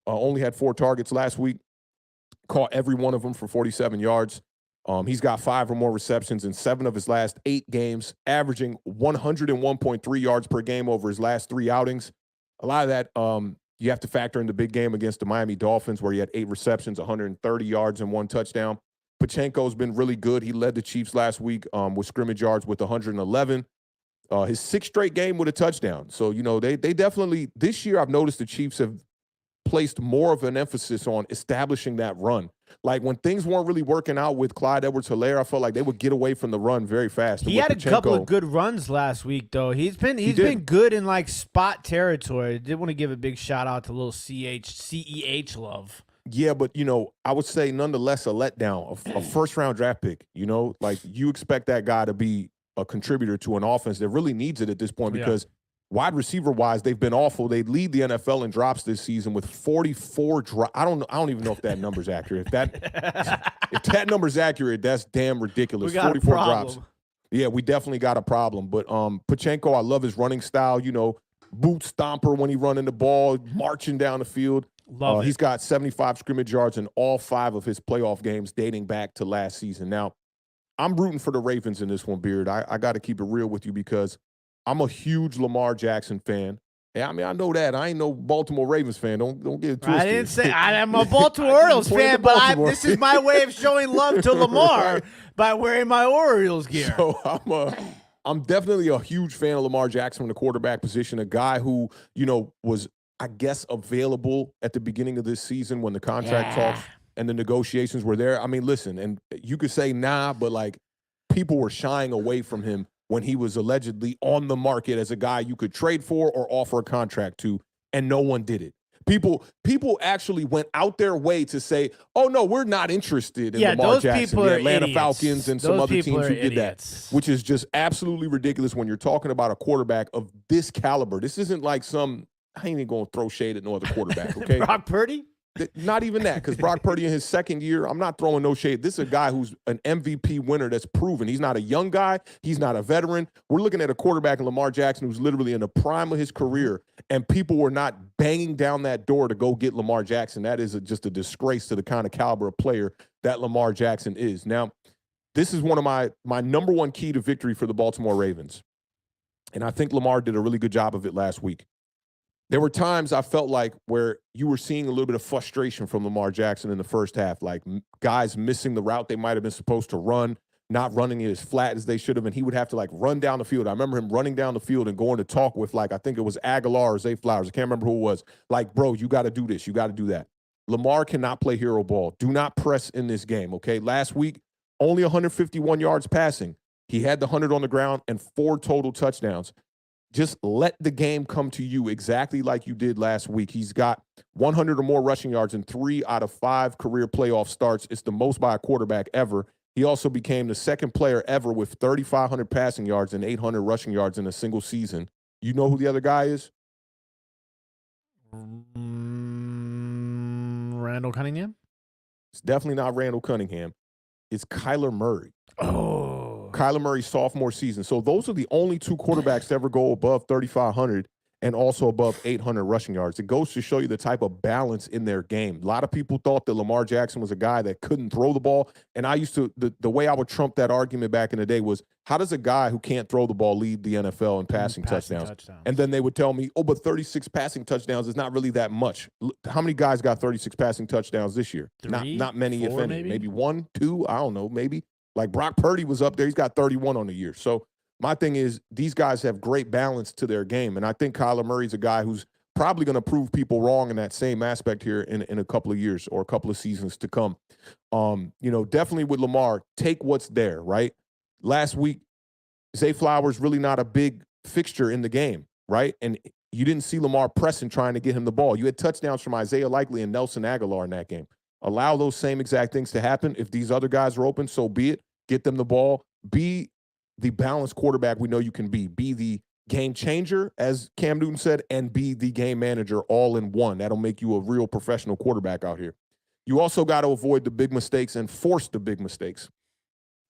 Only had 4 targets last week, caught every one of them for 47 yards. He's got 5 or more receptions in 7 of his last 8 games, averaging 101.3 yards per game over his last 3 outings. A lot of that you have to factor in the big game against the Miami Dolphins where he had 8 receptions, 130 yards, and 1 touchdown. Pacheco's been really good. He led the Chiefs last week with scrimmage yards with 111. His 6th straight game with a touchdown. So, they definitely – this year I've noticed the Chiefs have placed more of an emphasis on establishing that run. Like when things weren't really working out with Clyde Edwards-Helaire, I felt like they would get away from the run very fast. He had a couple of good runs last week, though. He's been good in like spot territory. I did want to give a big shout out to little CEH love. Yeah, but I would say nonetheless a letdown, a first-round draft pick. Like you expect that guy to be a contributor to an offense that really needs it at this point because wide receiver-wise, they've been awful. They lead the NFL in drops this season with 44 drops. I don't even know if that number's accurate. If that number's accurate, that's damn ridiculous. 44 drops. Yeah, we definitely got a problem. But Pacheco, I love his running style. Boot stomper when he running the ball, marching down the field. Love it. He's got 75 scrimmage yards in all 5 of his playoff games dating back to last season. Now, I'm rooting for the Ravens in this one, Beard. I got to keep it real with you because I'm a huge Lamar Jackson fan. Yeah, I mean, I know that. I ain't no Baltimore Ravens fan. Don't get it twisted. I didn't say I'm a Baltimore Orioles fan, but this is my way of showing love to Lamar by wearing my Orioles gear. So I'm definitely a huge fan of Lamar Jackson from the quarterback position, a guy who, was, I guess, available at the beginning of this season when the contract talks and the negotiations were there. I mean, listen, and you could say nah, but like people were shying away from him when he was allegedly on the market as a guy you could trade for or offer a contract to, and no one did it. People actually went out their way to say, oh, no, we're not interested in Lamar Jackson. The Atlanta Falcons and some other teams who did that, which is just absolutely ridiculous when you're talking about a quarterback of this caliber. This isn't like I ain't even going to throw shade at no other quarterback, okay? Brock Purdy? Not even that, because Brock Purdy in his 2nd year, I'm not throwing no shade. This is a guy who's an MVP winner that's proven. He's not a young guy. He's not a veteran. We're looking at a quarterback in Lamar Jackson who's literally in the prime of his career, and people were not banging down that door to go get Lamar Jackson. That is just a disgrace to the kind of caliber of player that Lamar Jackson is. Now, this is one of my number 1 key to victory for the Baltimore Ravens, and I think Lamar did a really good job of it last week. There were times I felt like where you were seeing a little bit of frustration from Lamar Jackson in the first half, like guys missing the route they might have been supposed to run, not running it as flat as they should have, and he would have to like run down the field. I remember him running down the field and going to talk with I think it was Aguilar or Zay Flowers. I can't remember who it was. Like, bro, you got to do this. You got to do that. Lamar cannot play hero ball. Do not press in this game, okay? Last week, only 151 yards passing. He had the 100 on the ground and 4 total touchdowns. Just let the game come to you exactly like you did last week. He's got 100 or more rushing yards in 3 out of 5 career playoff starts. It's the most by a quarterback ever. He also became the 2nd player ever with 3,500 passing yards and 800 rushing yards in a single season. You know who the other guy is? Randall Cunningham? It's definitely not Randall Cunningham. It's Kyler Murray. Oh. Kyler Murray's sophomore season. So those are the only 2 quarterbacks to ever go above 3,500 and also above 800 rushing yards. It goes to show you the type of balance in their game. A lot of people thought that Lamar Jackson was a guy that couldn't throw the ball. And I used to, the way I would trump that argument back in the day was, how does a guy who can't throw the ball lead the NFL in passing touchdowns? And then they would tell me, oh, but 36 passing touchdowns is not really that much. How many guys got 36 passing touchdowns this year? 3, not many, 4, if any. Maybe 1, 2, I don't know, maybe. Like Brock Purdy was up there. He's got 31 on the year. So my thing is these guys have great balance to their game. And I think Kyler Murray's a guy who's probably going to prove people wrong in that same aspect here in a couple of years or a couple of seasons to come. Definitely with Lamar, take what's there, right? Last week, Zay Flowers really not a big fixture in the game, right? And you didn't see Lamar pressing, trying to get him the ball. You had touchdowns from Isaiah Likely and Nelson Aguilar in that game. Allow those same exact things to happen. If these other guys are open, so be it. Get them the ball. Be the balanced quarterback we know you can be. Be the game changer, as Cam Newton said, and be the game manager all in one. That'll make you a real professional quarterback out here. You also got to avoid the big mistakes and force the big mistakes.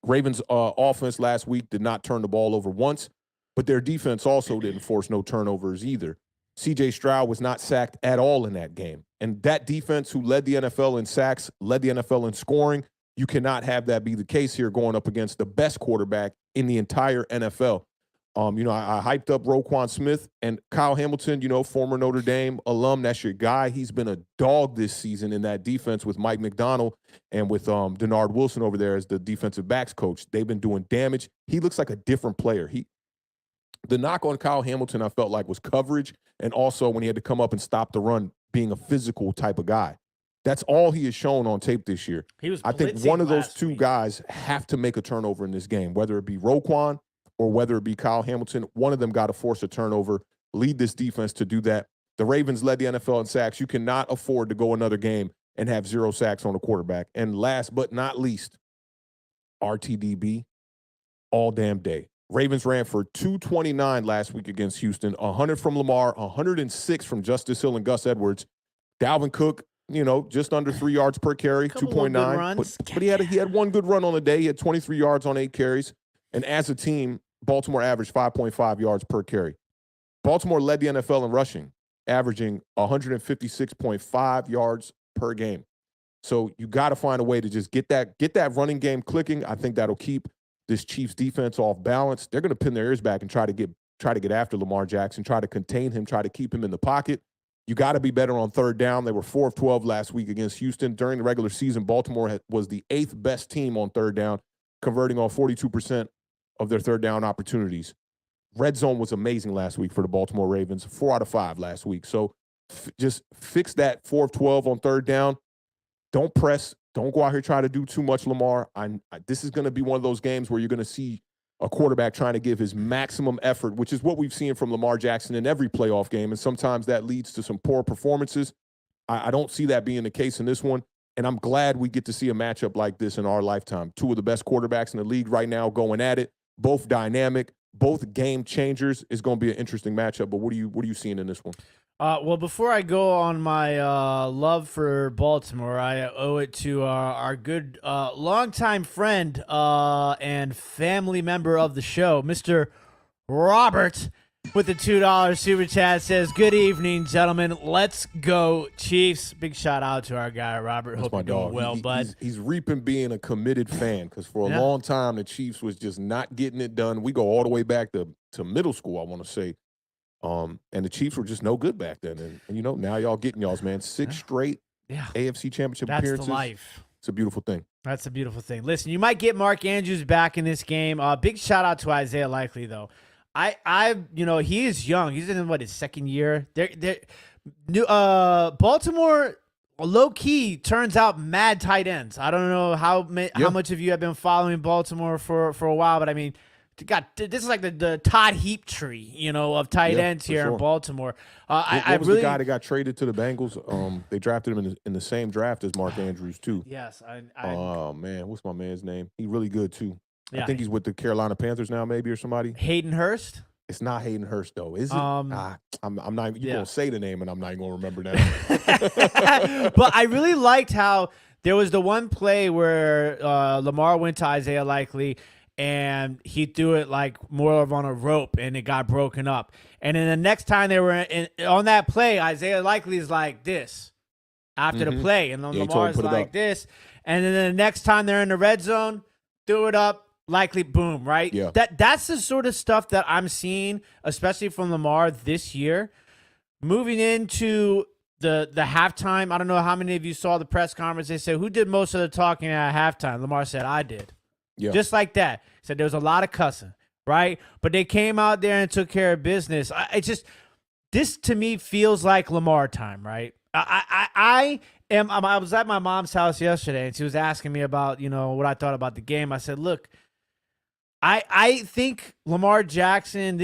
Ravens' offense last week did not turn the ball over once, but their defense also didn't force no turnovers either. C.J. Stroud was not sacked at all in that game. And that defense, who led the NFL in sacks, led the NFL in scoring, you cannot have that be the case here going up against the best quarterback in the entire NFL. I hyped up Roquan Smith and Kyle Hamilton, former Notre Dame alum. That's your guy. He's been a dog this season in that defense with Mike McDonald and with Denard Wilson over there as the defensive backs coach. They've been doing damage. He looks like a different player. The knock on Kyle Hamilton, I felt like, was coverage, and also when he had to come up and stop the run, being a physical type of guy. That's all he has shown on tape this year. I think one of those two guys have to make a turnover in this game, whether it be Roquan or whether it be Kyle Hamilton. One of them got to force a turnover, lead this defense to do that. The Ravens led the NFL in sacks. You cannot afford to go another game and have 0 sacks on a quarterback. And last but not least, RTDB all damn day. Ravens ran for 229 last week against Houston, 100 from Lamar, 106 from Justice Hill and Gus Edwards. Dalvin Cook, just under 3 yards per carry, 2.9. But he had one good run on the day. He had 23 yards on 8 carries. And as a team, Baltimore averaged 5.5 yards per carry. Baltimore led the NFL in rushing, averaging 156.5 yards per game. So you got to find a way to just get that running game clicking. I think that'll keep this Chiefs defense off balance. They're going to pin their ears back and try to get after Lamar Jackson, try to contain him, try to keep him in the pocket. You got to be better on third down. They were 4 of 12 last week against Houston. During the regular season, Baltimore was the 8th best team on third down, converting on 42% of their third down opportunities. Red zone was amazing last week for the Baltimore Ravens, 4 out of 5 last week. So just fix that 4 of 12 on third down. Don't press. Don't go out here trying to do too much, Lamar. This is going to be one of those games where you're going to see a quarterback trying to give his maximum effort, which is what we've seen from Lamar Jackson in every playoff game, and sometimes that leads to some poor performances. I don't see that being the case in this one, and I'm glad we get to see a matchup like this in our lifetime. 2 of the best quarterbacks in the league right now going at it, both dynamic, both game changers. Is going to be an interesting matchup, but what are you seeing in this one? Well, before I go on my love for Baltimore, I owe it to our good longtime friend and family member of the show, Mr. Robert, with the $2 super chat. Says, "Good evening, gentlemen. Let's go Chiefs." Big shout out to our guy, Robert. That's Hope you're doing well, bud. He's reaping being a committed fan, because for a long time, the Chiefs was just not getting it done. We go all the way back to middle school, I want to say. And the Chiefs were just no good back then. And now y'all getting y'all's, man. 6 straight AFC championship appearances. That's the life. It's a beautiful thing. That's a beautiful thing. Listen, you might get Mark Andrews back in this game. Big shout out to Isaiah Likely, though. He is young. He's in his second year. Baltimore low key turns out mad tight ends. I don't know how much of you have been following Baltimore for a while, but I mean, this is like the Todd Heap tree, of tight ends here in Baltimore. What was the guy that got traded to the Bengals? They drafted him in the same draft as Mark Andrews too. Yes. Oh man, what's my man's name? He's really good too. Yeah. I think he's with the Carolina Panthers now, maybe, or somebody. Hayden Hurst. It's not Hayden Hurst though, is it? I'm not. You're gonna say the name, and I'm not even gonna remember that. But I really liked how there was the one play where Lamar went to Isaiah Likely, and he threw it like more of on a rope, and it got broken up. And then the next time they were on that play, Isaiah Likely is like this after the play, and then Lamar's like this. And then the next time they're in the red zone, threw it up. Likely, boom, right? Yeah. That's the sort of stuff that I'm seeing, especially from Lamar this year. Moving into the halftime, I don't know how many of you saw the press conference. They said, who did most of the talking at halftime? Lamar said, I did. Yeah. Just like that. He said there was a lot of cussing, right? But they came out there and took care of business. This to me feels like Lamar time, right? I was at my mom's house yesterday, and she was asking me about, what I thought about the game. I said, look, I think Lamar Jackson,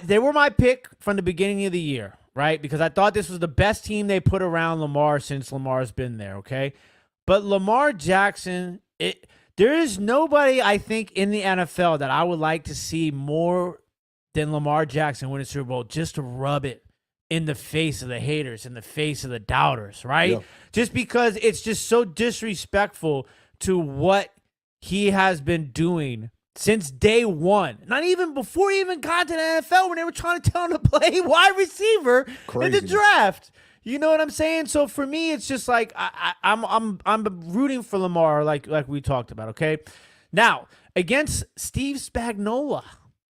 they were my pick from the beginning of the year, right? Because I thought this was the best team they put around Lamar since Lamar's been there, okay? But Lamar Jackson, there is nobody, I think, in the NFL that I would like to see more than Lamar Jackson winning Super Bowl just to rub it in the face of the haters, in the face of the doubters, right? Yeah. Just because it's just so disrespectful to what he has been doing since day one. Not even before he even got to the NFL, when they were trying to tell him to play wide receiver in the draft. You know what I'm saying? So for me, it's just like I'm rooting for Lamar, like we talked about. Okay, now against Steve Spagnuolo,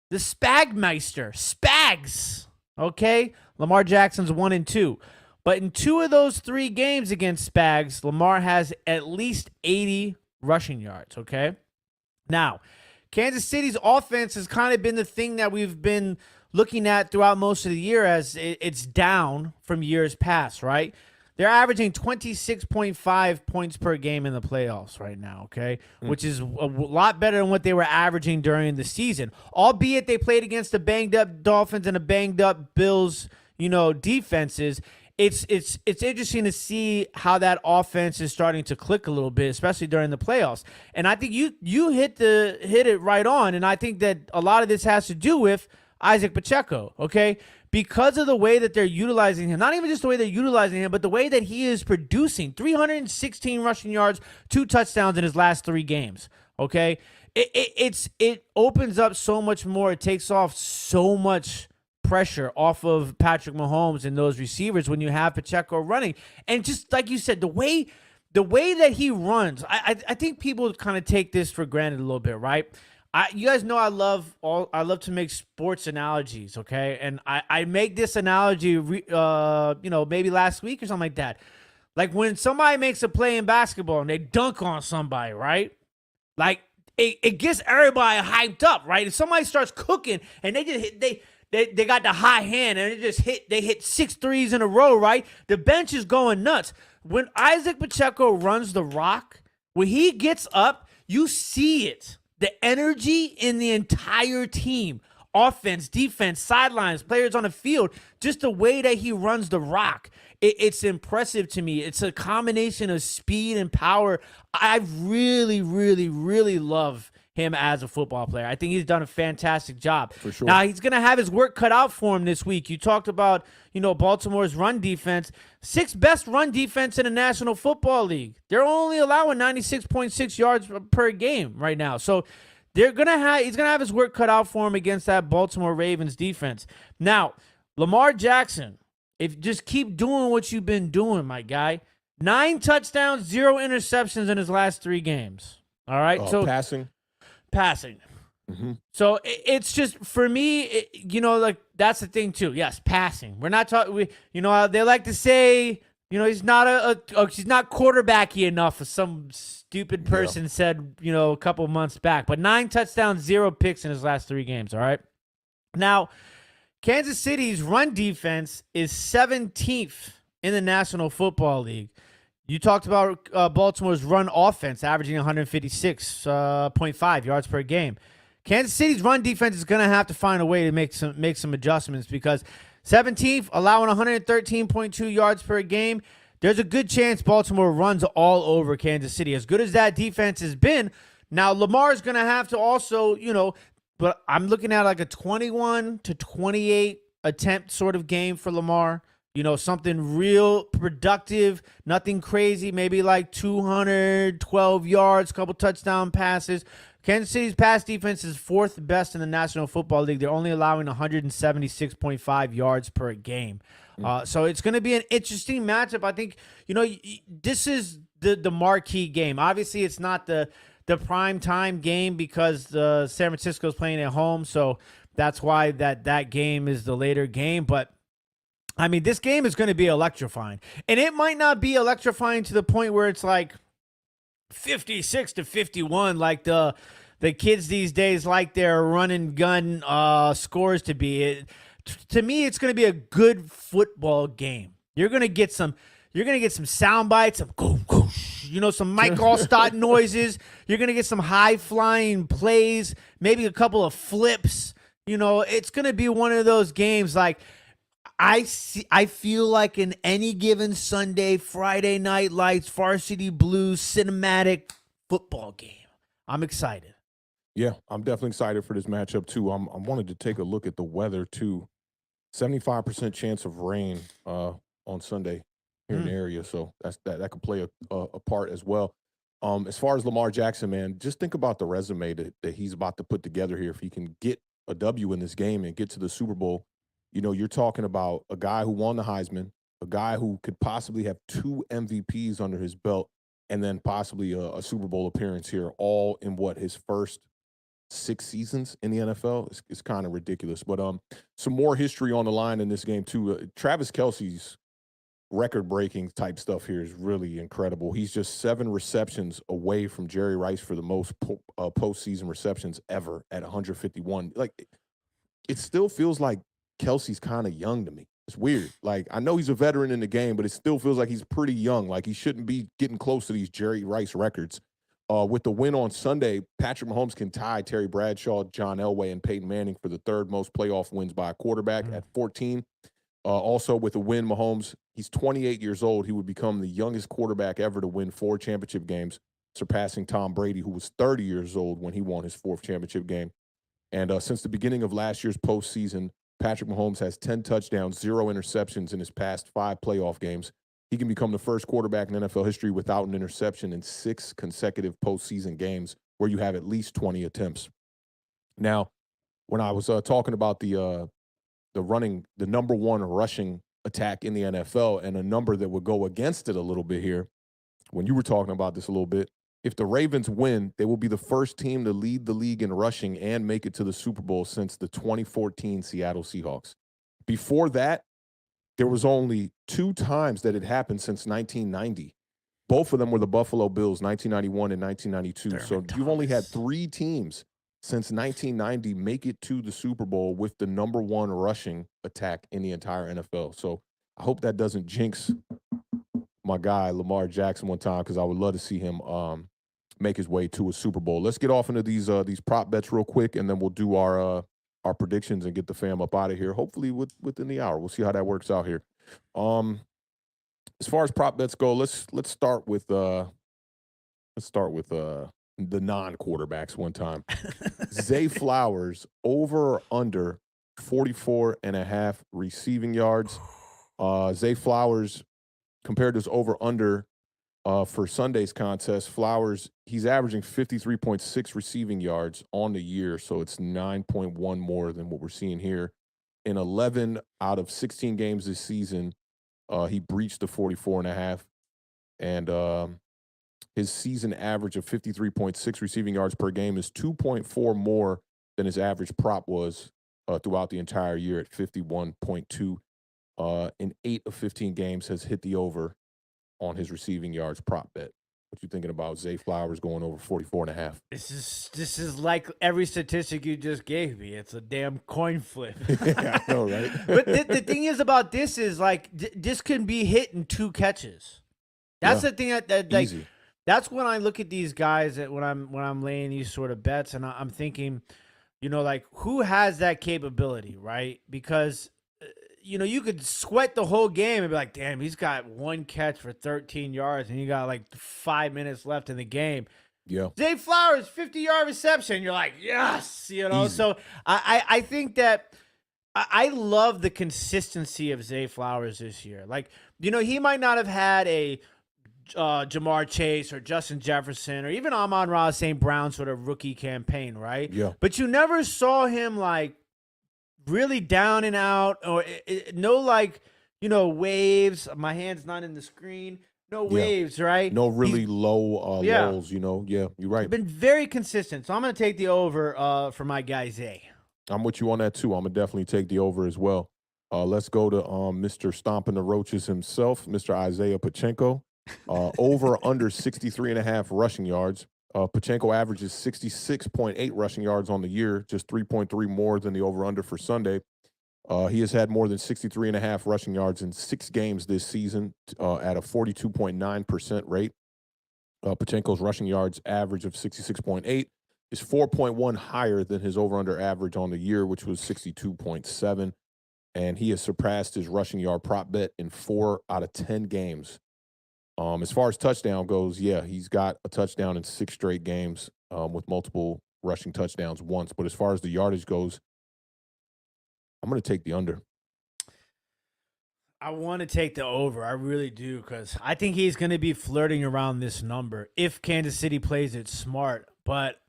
the Spagmeister, Spags. Okay, Lamar Jackson's 1-2, but in 2 of those 3 games against Spags, Lamar has at least 80 rushing yards. Okay, now Kansas City's offense has kind of been the thing that we've been looking at throughout most of the year, as it's down from years past, right? They're averaging 26.5 points per game in the playoffs right now, okay? Which is a lot better than what they were averaging during the season. Albeit they played against a banged-up Dolphins and a banged-up Bills, defenses. It's interesting to see how that offense is starting to click a little bit, especially during the playoffs. And I think you hit it right on, and I think that a lot of this has to do with Isaac Pacheco, okay? Because of the way that they're utilizing him, not even just the way they're utilizing him, but the way that he is producing 316 rushing yards, 2 touchdowns in his last 3 games, okay? It opens up so much more. It takes off so much pressure off of Patrick Mahomes and those receivers when you have Pacheco running. And just like you said, the way that he runs, I think people kind of take this for granted a little bit, right? You guys know I love to make sports analogies, okay? And I make this analogy, maybe last week or something like that. Like when somebody makes a play in basketball and they dunk on somebody, right? Like it gets everybody hyped up, right? If somebody starts cooking and they just they got the high hand and they hit 6 threes in a row, right? The bench is going nuts. When Isaac Pacheco runs the rock, when he gets up, you see it. The energy in the entire team, offense, defense, sidelines, players on the field, just the way that he runs the rock, it's impressive to me. It's a combination of speed and power. I really, really, really love him as a football player. I think he's done a fantastic job. For sure. Now, he's going to have his work cut out for him this week. You talked about, Baltimore's run defense. 6th best run defense in the National Football League. They're only allowing 96.6 yards per game right now. So he's going to have his work cut out for him against that Baltimore Ravens defense. Now, Lamar Jackson, if just keep doing what you've been doing, my guy. 9 touchdowns, 0 interceptions in his last 3 games. All right? So Passing. Mm-hmm. So it's just, for me, that's the thing too. Yes, passing. We're not talking. They like to say, he's not he's not quarterbacky enough, as some stupid person said, a couple months back. But 9 touchdowns, 0 picks in his last 3 games. All right. Now, Kansas City's run defense is 17th in the National Football League. You talked about Baltimore's run offense averaging 156.5 yards per game. Kansas City's run defense is going to have to find a way to make some adjustments, because 17th, allowing 113.2 yards per game. There's a good chance Baltimore runs all over Kansas City. As good as that defense has been, now Lamar's going to have to also, but I'm looking at like a 21-28 attempt sort of game for Lamar. Something real productive, nothing crazy, maybe like 212 yards, couple touchdown passes. Kansas City's pass defense is 4th best in the National Football League. They're only allowing 176.5 yards per game. So it's going to be an interesting matchup. I think, this is the marquee game. Obviously, it's not the prime time game because San Francisco's playing at home. So that's why that game is the later game. But I mean, this game is going to be electrifying. And it might not be electrifying to the point where it's like 56-51, like the kids these days like their run and gun scores to be. To me, it's going to be a good football game. You're going to get some sound bites, some go, some Mike Allstott noises. You're going to get some high flying plays, maybe a couple of flips. It's going to be one of those games like, I feel like in any given Sunday, Friday Night Lights, Varsity Blues cinematic football game. I'm excited. Yeah, I'm definitely excited for this matchup too. I wanted to take a look at the weather too. 75% chance of rain on Sunday here in the Mm. area, so that could play a part as well. As far as Lamar Jackson, man, just think about the resume that he's about to put together here. If he can get a W in this game and get to the Super Bowl, you're talking about a guy who won the Heisman, a guy who could possibly have 2 MVPs under his belt, and then possibly a Super Bowl appearance here, all in what his first 6 seasons in the NFL. It's kind of ridiculous. But some more history on the line in this game too. Travis Kelce's record-breaking type stuff here is really incredible. He's just 7 receptions away from Jerry Rice for the most postseason receptions ever at 151. Like it still feels like Kelsey's kind of young to me. It's weird. Like I know he's a veteran in the game, but it still feels like he's pretty young. Like he shouldn't be getting close to these Jerry Rice records. With the win on Sunday, Patrick Mahomes can tie Terry Bradshaw, John Elway, and Peyton Manning for the third most playoff wins by a quarterback at 14. Also, with a win, Mahomes, he's 28 years old. He would become the youngest quarterback ever to win 4 championship games, surpassing Tom Brady, who was 30 years old when he won his 4th championship game. And since the beginning of last year's postseason, Patrick Mahomes has 10 touchdowns, 0 interceptions in his past 5 playoff games. He can become the first quarterback in NFL history without an interception in 6 consecutive postseason games where you have at least 20 attempts. Now, when I was talking about the number one rushing attack in the NFL and a number that would go against it a little bit here, when you were talking about this a little bit, if the Ravens win, they will be the first team to lead the league in rushing and make it to the Super Bowl since the 2014 Seattle Seahawks. Before that, there was only 2 times that it happened since 1990. Both of them were the Buffalo Bills, 1991 and 1992. So you've only had 3 teams since 1990 make it to the Super Bowl with the number one rushing attack in the entire NFL. So I hope that doesn't jinx my guy Lamar Jackson one time, because I would love to see him make his way to a Super Bowl. Let's get off into these prop bets real quick, and then we'll do our predictions and get the fam up out of here. Hopefully within the hour. We'll see how that works out here. As far as prop bets go, let's start with the non-quarterbacks one time. Zay Flowers over or under 44.5 receiving yards. Zay Flowers, compared to his over-under for Sunday's contest, Flowers, he's averaging 53.6 receiving yards on the year, so it's 9.1 more than what we're seeing here. In 11 out of 16 games this season, he breached the 44.5, and his season average of 53.6 receiving yards per game is 2.4 more than his average prop was throughout the entire year at 51.2. In 8 of 15 games has hit the over on his receiving yards prop bet. What you thinking about Zay Flowers going over 44.5? This is like every statistic you just gave me. It's a damn coin flip. Yeah, I know, right? But the thing is about this is like this can be hit in 2 catches. That's the thing that like easy. That's when I look at these guys when I'm laying these sort of bets, and I'm thinking, like who has that capability, right? Because you could sweat the whole game and be like, damn, he's got 1 catch for 13 yards, and you got like 5 minutes left in the game. Yeah. Zay Flowers, 50-yard reception. You're like, yes, Easy. So I think that I love the consistency of Zay Flowers this year. Like, he might not have had a Jamar Chase or Justin Jefferson or even Amon-Ra St. Brown sort of rookie campaign, right? Yeah. But you never saw him like really down and out, or no waves. My hand's not in the screen. No waves, right? No really low lulls, Yeah, you're right. Been very consistent. So I'm going to take the over for my guy Zay. I'm with you on that too. I'm going to definitely take the over as well. Let's go to Mr. Stomping the Roaches himself, Mr. Isaiah Pacheco. Over under 63.5 rushing yards. Pacheco averages 66.8 rushing yards on the year, just 3.3 more than the over-under for Sunday. He has had more than 63.5 rushing yards in 6 games this season at a 42.9% rate. Pacheco's rushing yards average of 66.8 is 4.1 higher than his over-under average on the year, which was 62.7. And he has surpassed his rushing yard prop bet in 4 out of 10 games. As far as touchdown goes, he's got a touchdown in 6 straight games with multiple rushing touchdowns once. But as far as the yardage goes, I'm going to take the under. I want to take the over. I really do, because I think he's going to be flirting around this number if Kansas City plays it smart. But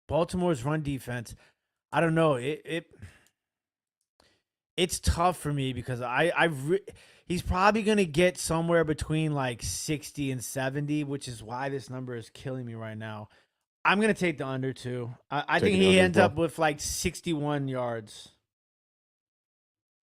Baltimore's run defense, I don't know. It's tough for me because he's probably going to get somewhere between like 60 and 70, which is why this number is killing me right now. I'm going to take the under too. I think he ends up with like 61 yards.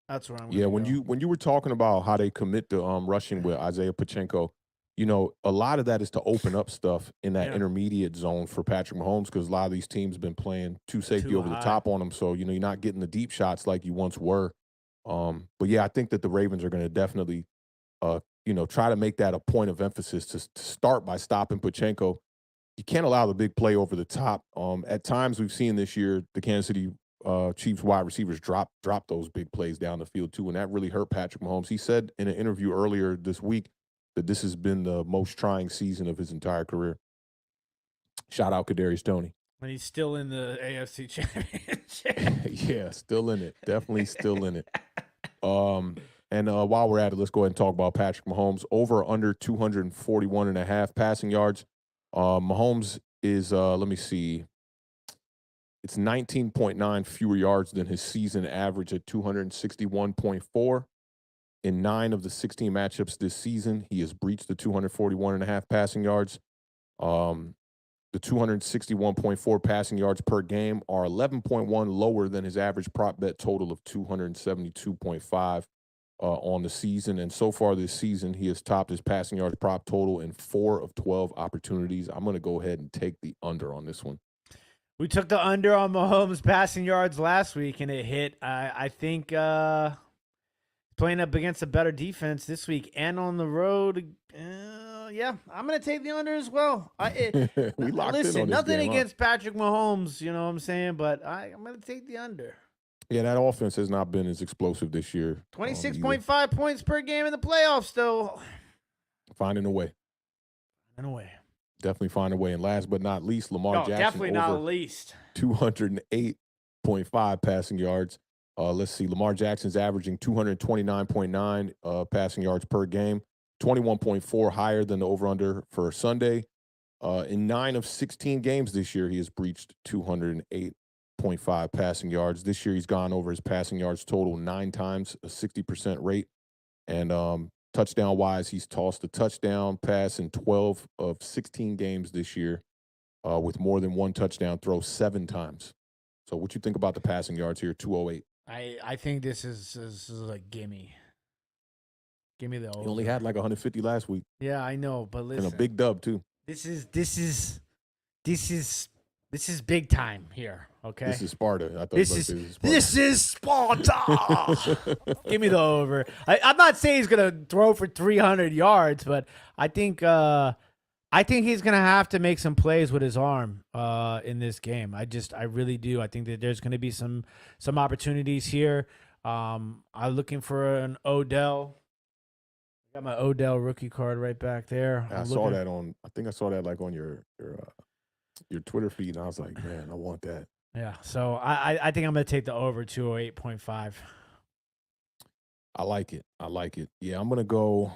That's where I'm going to go. When you were talking about how they commit to rushing with Isaiah Pacheco, a lot of that is to open up stuff in that intermediate zone for Patrick Mahomes, because a lot of these teams have been playing two safety over the top on him. So, you're not getting the deep shots like you once were. But yeah, I think that the Ravens are going to definitely, try to make that a point of emphasis to start by stopping Pacheco. You can't allow the big play over the top. At times we've seen this year the Kansas City Chiefs wide receivers drop those big plays down the field too, and that really hurt Patrick Mahomes. He said in an interview earlier this week that this has been the most trying season of his entire career. Shout out Kadarius Toney. And he's still in the AFC Championship. Yeah, still in it. Definitely still in it. And while we're at it, let's go ahead and talk about Patrick Mahomes. Over under 241.5 passing yards. Mahomes is, let me see, it's 19.9 fewer yards than his season average at 261.4. In 9 of the 16 matchups this season, he has breached the 241.5 passing yards. The 261.4 passing yards per game are 11.1 lower than his average prop bet total of 272.5 on the season. And so far this season, he has topped his passing yards prop total in 4 of 12 opportunities. I'm going to go ahead and take the under on this one. We took the under on Mahomes passing yards last week, and it hit. I think playing up against a better defense this week and on the road, yeah, I'm going to take the under as well. We locked in on this nothing game, against Patrick Mahomes, you know what I'm saying, but I'm going to take the under. Yeah, that offense has not been as explosive this year. 26.5 points per game in the playoffs, though. Finding a way. Definitely find a way. And last but not least, Lamar Jackson. Definitely not least. 208.5 passing yards. Let's see. Lamar Jackson's averaging 229.9 passing yards per game, 21.4 higher than the over-under for Sunday. In 9 of 16 games this year, he has breached 208.5 passing yards. This year, he's gone over his passing yards total 9 times, a 60% rate. And touchdown-wise, he's tossed a touchdown pass in 12 of 16 games this year with more than one touchdown throw 7 times. So what you think about the passing yards here, 208? I think this is a gimme. Give me the over. He only had like 150 last week. Yeah, I know, but listen. And a big dub, too. This is big time here, okay? This is Sparta. This is Sparta. Give me the over. I'm not saying he's gonna throw for 300 yards, but I think he's gonna have to make some plays with his arm in this game. I really do. I think that there's gonna be some opportunities here. I'm looking for an Odell. Got my Odell rookie card right back there. I saw that on like on your Twitter feed, and I was like, man, I want that. Yeah, so I think I'm going to take the over 208.5. I like it. Yeah, I'm going to go.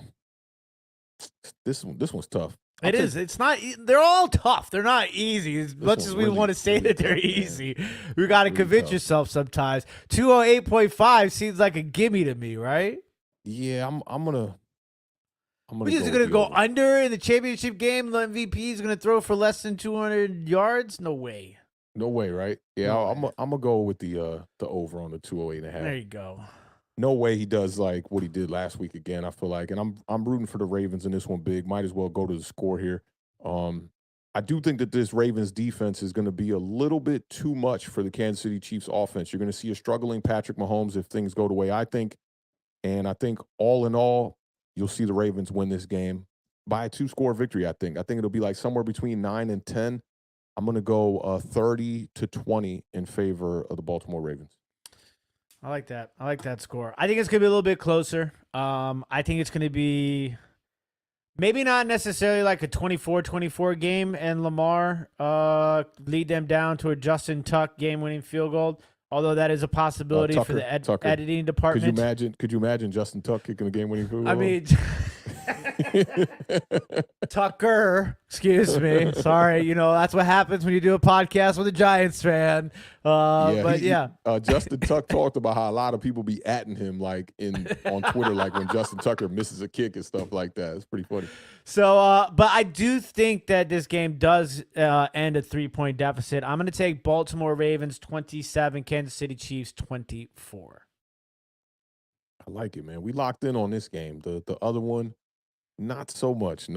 This one's tough. It's not. They're all tough. They're not easy. As much as we want to say that they're easy, we got to convince yourself sometimes. 208.5 seems like a gimme to me, right? Yeah, I'm gonna. We're just going to go under in the championship game. The MVP is going to throw for less than 200 yards? No way. No way, right? Yeah, I'm gonna go with the over on the 208.5. There you go. No way he does like what he did last week again, I feel like. And I'm rooting for the Ravens in this one big. Might as well go to the score here. I do think that this Ravens defense is going to be a little bit too much for the Kansas City Chiefs offense. You're going to see a struggling Patrick Mahomes if things go the way I think. And I think all in all, you'll see the Ravens win this game by a 2-score victory, I think. I think it'll be like somewhere between 9 and 10. I'm going to go 30-20 in favor of the Baltimore Ravens. I like that. I like that score. I think it's going to be a little bit closer. I think it's going to be Maybe not necessarily like a 24-24 game and Lamar lead them down to a Justin Tuck game-winning field goal, although that is a possibility for the editing department. Could you imagine Justin Tuck kicking a game-winning field goal? I mean, Tucker, excuse me. Sorry, that's what happens when you do a podcast with a Giants fan. Justin Tuck talked about how a lot of people be atting him on Twitter, like when Justin Tucker misses a kick and stuff like that. It's pretty funny. So, but I do think that this game does end a 3-point deficit. I'm going to take Baltimore Ravens 27, Kansas City Chiefs 24. I like it, man. We locked in on this game. The other one, not so much.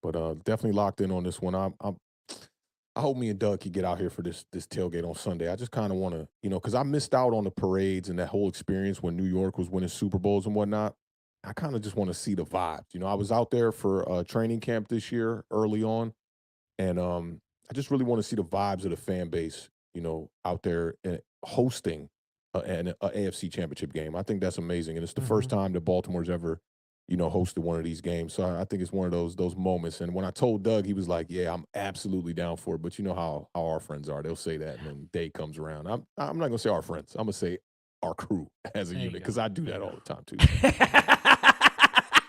But definitely locked in on this one. I hope me and Doug can get out here for this tailgate on Sunday. I just kind of want to, because I missed out on the parades and that whole experience when New York was winning Super Bowls and whatnot. I kind of just want to see the vibes. I was out there for training camp this year early on, and I just really want to see the vibes of the fan base, out there hosting an AFC Championship game. I think that's amazing, and it's the first time that Baltimore's ever hosted one of these games. So I think it's one of those moments. And when I told Doug, he was like, yeah, I'm absolutely down for it. But you know how our friends are. They'll say that, and then day comes around. I'm not going to say our friends. I'm going to say our crew as a unit, because I do that all the time, too.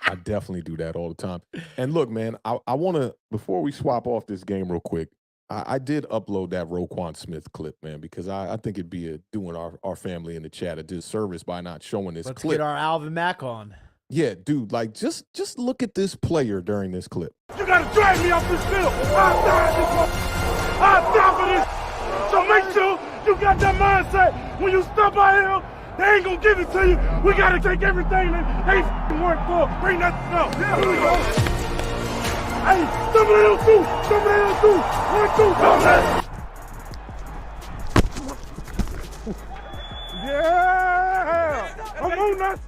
I definitely do that all the time. And look, man, I want to, before we swap off this game real quick, I did upload that Roquan Smith clip, man, because I think it'd be doing our family in the chat a disservice by not showing this clip. Let's get our Alvin Mack on. Yeah, dude, just look at this player during this clip. You gotta drag me off this field. I'll die for this. So make sure you got that mindset. When you step out here, they ain't gonna give it to you. We gotta take everything that they work for. Bring that up. Here we go. Hey, somebody else do. 1, 2, come on. Yeah. I'm on that.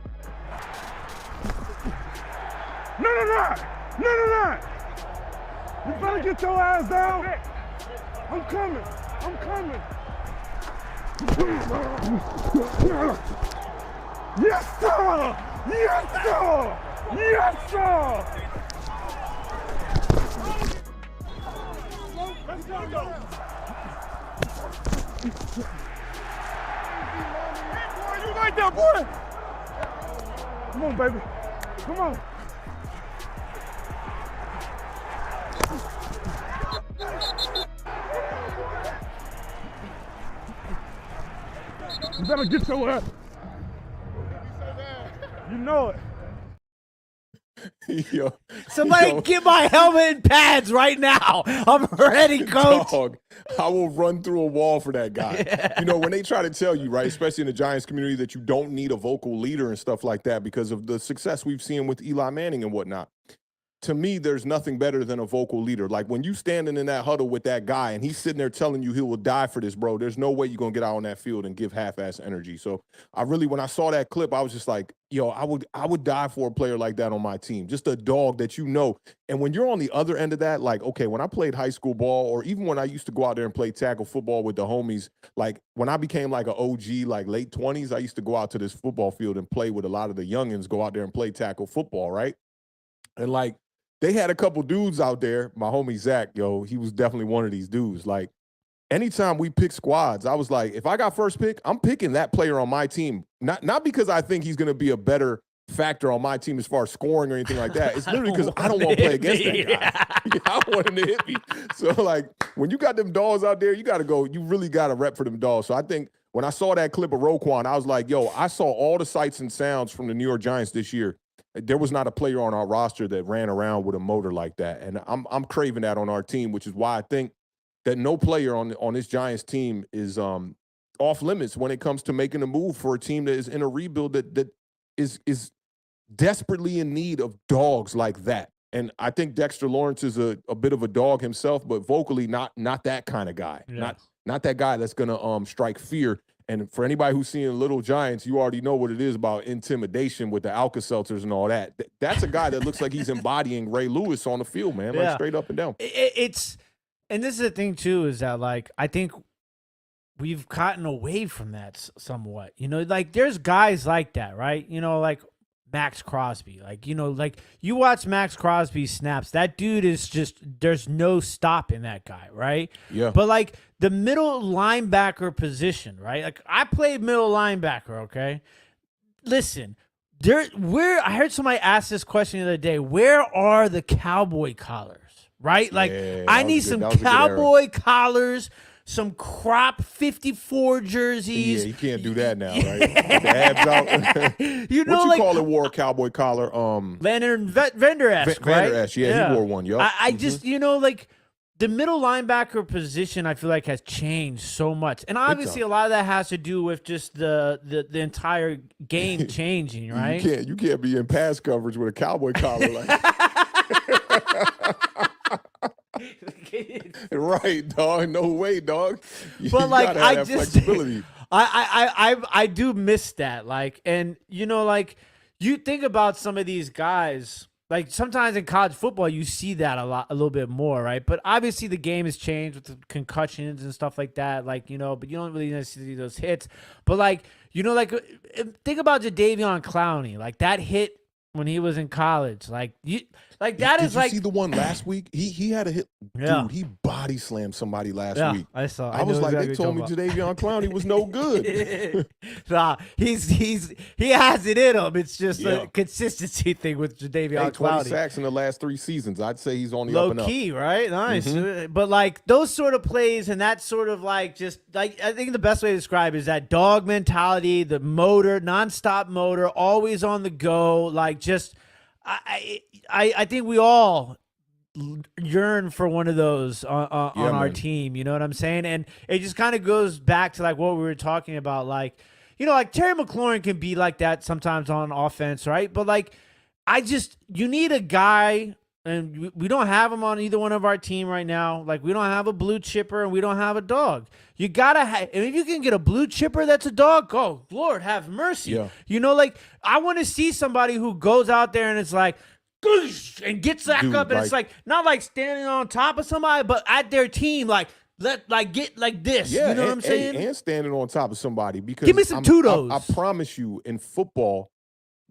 No. You better get your ass down. I'm coming. Yes, sir. Let's go. Boy, you like that, boy? Come on, baby. Come on. You better get your ass. You know it. Somebody get my helmet and pads right now. I'm ready, coach. Dog, I will run through a wall for that guy. Yeah. When they try to tell you, right, especially in the Giants community, that you don't need a vocal leader and stuff like that because of the success we've seen with Eli Manning and whatnot. To me, there's nothing better than a vocal leader. Like when you standing in that huddle with that guy and he's sitting there telling you he will die for this, bro, there's no way you're going to get out on that field and give half-ass energy. So when I saw that clip, I was just like, yo, I would die for a player like that on my team. Just a dog that you know. And when you're on the other end of that, like, okay, when I played high school ball or even when I used to go out there and play tackle football with the homies, like when I became like an OG, like late 20s, I used to go out to this football field and play with a lot of the youngins, go out there and play tackle football, right? And like, they had a couple dudes out there. My homie Zach, he was definitely one of these dudes. Like, anytime we pick squads, I was like, if I got first pick, I'm picking that player on my team. Not because I think he's going to be a better factor on my team as far as scoring or anything like that. It's literally because I don't want to play against that guy. I want him to hit me. So, like, when you got them dogs out there, you got to go. You really got to rep for them dogs. So I think when I saw that clip of Roquan, I was like, yo, I saw all the sights and sounds from the New York Giants this year. There was not a player on our roster that ran around with a motor like that. And I'm craving that on our team, which is why I think that no player on this Giants team is off limits when it comes to making a move for a team that is in a rebuild that is desperately in need of dogs like that. And I think Dexter Lawrence is a bit of a dog himself, but vocally not that kind of guy. Yeah. Not that guy that's going to strike fear. And for anybody who's seeing Little Giants, you already know what it is about intimidation with the Alka-Seltzers and all that. That's a guy that looks like he's embodying Ray Lewis on the field, man, like straight up and down. And this is the thing, too, is that, like, I think we've gotten away from that somewhat. Like, there's guys like that, right? Like, Max Crosby. Like, like you watch Max Crosby snaps, that dude is just, there's no stopping that guy, right? Yeah. But like the middle linebacker position, right? Like I played middle linebacker, okay? Listen, I heard somebody ask this question the other day, where are the cowboy collars? Right? Like I need some cowboy collars, some crop 54 jerseys. Yeah, you can't do that now, right? With the abs out. What you call it? Wore a cowboy collar? Vander-esque, right? Vander-esque, yeah, he wore one. Yup. I just, like the middle linebacker position, I feel like has changed so much, and obviously a lot of that has to do with just the entire game changing, right? You can't be in pass coverage with a cowboy collar like. Right, dog. No way, dog. But like, I just flexibility. I do miss that. Like, and like you think about some of these guys. Like sometimes in college football, you see that a little bit more, right? But obviously the game has changed with the concussions and stuff like that. Like, but you don't really necessarily see those hits. But like, think about Jadeveon Clowney. Like that hit when he was in college. Like that is like. Did you see the one last week? He had a hit. Yeah. Dude, he body slammed somebody last week. I saw. I was like, they told me Jadeveon Clowney was no good. Nah, he has it in him. It's just a consistency thing with Jadeveon Clowney. 20 sacks in the last 3 seasons. I'd say he's on the low up and up. key, right? Nice. But like those sort of plays and that sort of like just like I think the best way to describe it is that dog mentality, the motor, nonstop motor, always on the go. Like just I think we all yearn for one of those on our team. You know what I'm saying? And it just kind of goes back to like what we were talking about. Like, like Terry McLaurin can be like that sometimes on offense, right? But like, you need a guy, and we don't have him on either one of our team right now. Like, we don't have a blue chipper and we don't have a dog. You gotta have, and if you can get a blue chipper that's a dog, oh Lord have mercy. Yeah. Like I want to see somebody who goes out there and it's like, and gets back up, and it's like not like standing on top of somebody, but at their team, get like this. Yeah, you know what I'm saying? And standing on top of somebody, because give me some tutos. I promise you, in football,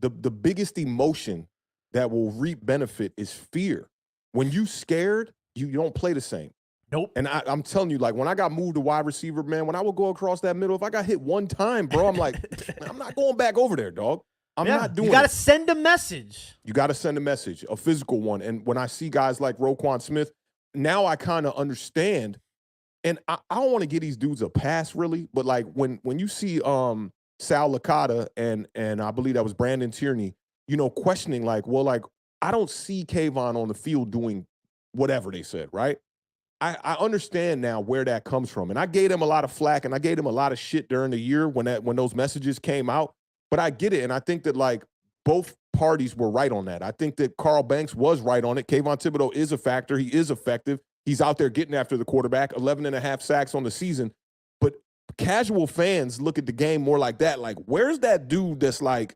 the biggest emotion that will reap benefit is fear. When you scared, you don't play the same. Nope. And I'm telling you, like when I got moved to wide receiver, man, when I would go across that middle, if I got hit one time, bro, I'm like, I'm not going back over there, dog. I'm not doing it. You got to send a message. You got to send a message, a physical one. And when I see guys like Roquan Smith, now I kind of understand. And I don't want to give these dudes a pass, really. But like when you see Sal Licata and I believe that was Brandon Tierney, questioning like, well, like I don't see Kayvon on the field doing whatever they said, right? I understand now where that comes from. And I gave them a lot of flack and I gave them a lot of shit during the year when those messages came out. But I get it, and I think that, like, both parties were right on that. I think that Carl Banks was right on it. Kayvon Thibodeau is a factor. He is effective. He's out there getting after the quarterback, 11.5 sacks on the season. But casual fans look at the game more like that. Like, where's that dude that's, like,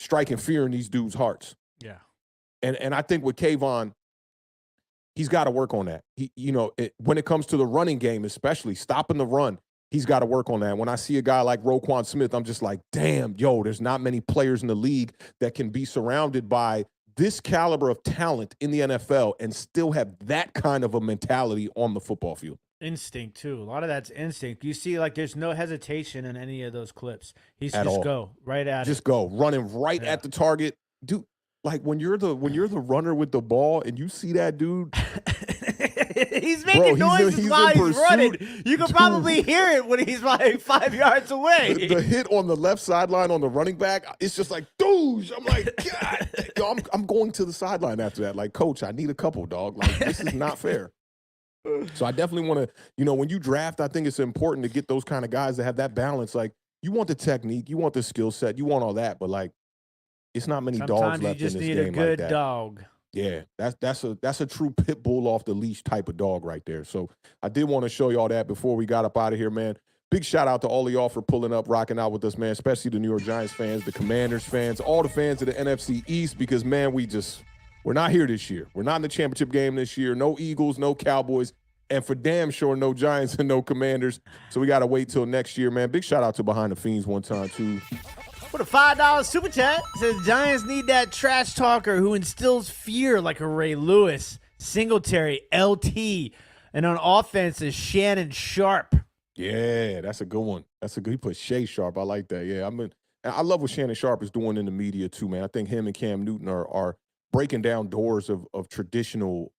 striking fear in these dudes' hearts? Yeah. And I think with Kayvon, he's got to work on that. When it comes to the running game, especially, stopping the run, he's got to work on that. When I see a guy like Roquan Smith, I'm just like, damn, there's not many players in the league that can be surrounded by this caliber of talent in the NFL and still have that kind of a mentality on the football field. Instinct, too. A lot of that's instinct. You see, like, there's no hesitation in any of those clips. He's at just all. Go right at just it. Go, running right at the target. Dude, like, when you're the runner with the ball and you see that dude... He's making noises while he's running. You can probably hear it when he's like 5 yards away. The hit on the left sideline on the running back, it's just like, douche. I'm like, God, I'm going to the sideline after that. Like, coach, I need a couple, dog. Like, this is not fair. So I definitely want to, when you draft, I think it's important to get those kind of guys that have that balance. Like, you want the technique, you want the skill set, you want all that, but like, it's not many dogs left in this game like that. Sometimes you just need a good dog. Yeah, that's a true pit bull off the leash type of dog right there. So I did want to show y'all that before we got up out of here, man. Big shout out to all of y'all for pulling up, rocking out with us, man, especially the New York Giants fans, the Commanders fans, all the fans of the NFC East, because, man, we're not here this year. We're not in the championship game this year. No Eagles, no Cowboys, and for damn sure no Giants and no Commanders. So we got to wait till next year, man. Big shout out to Behind the Fiends one time, too. What a $5 super chat. Says Giants need that trash talker who instills fear like a Ray Lewis, Singletary, LT, and on offense is Shannon Sharp. Yeah, that's a good one. That's a good. He put Shay Sharp. I like that. Yeah, I love what Shannon Sharp is doing in the media too, man. I think him and Cam Newton are breaking down doors of traditional,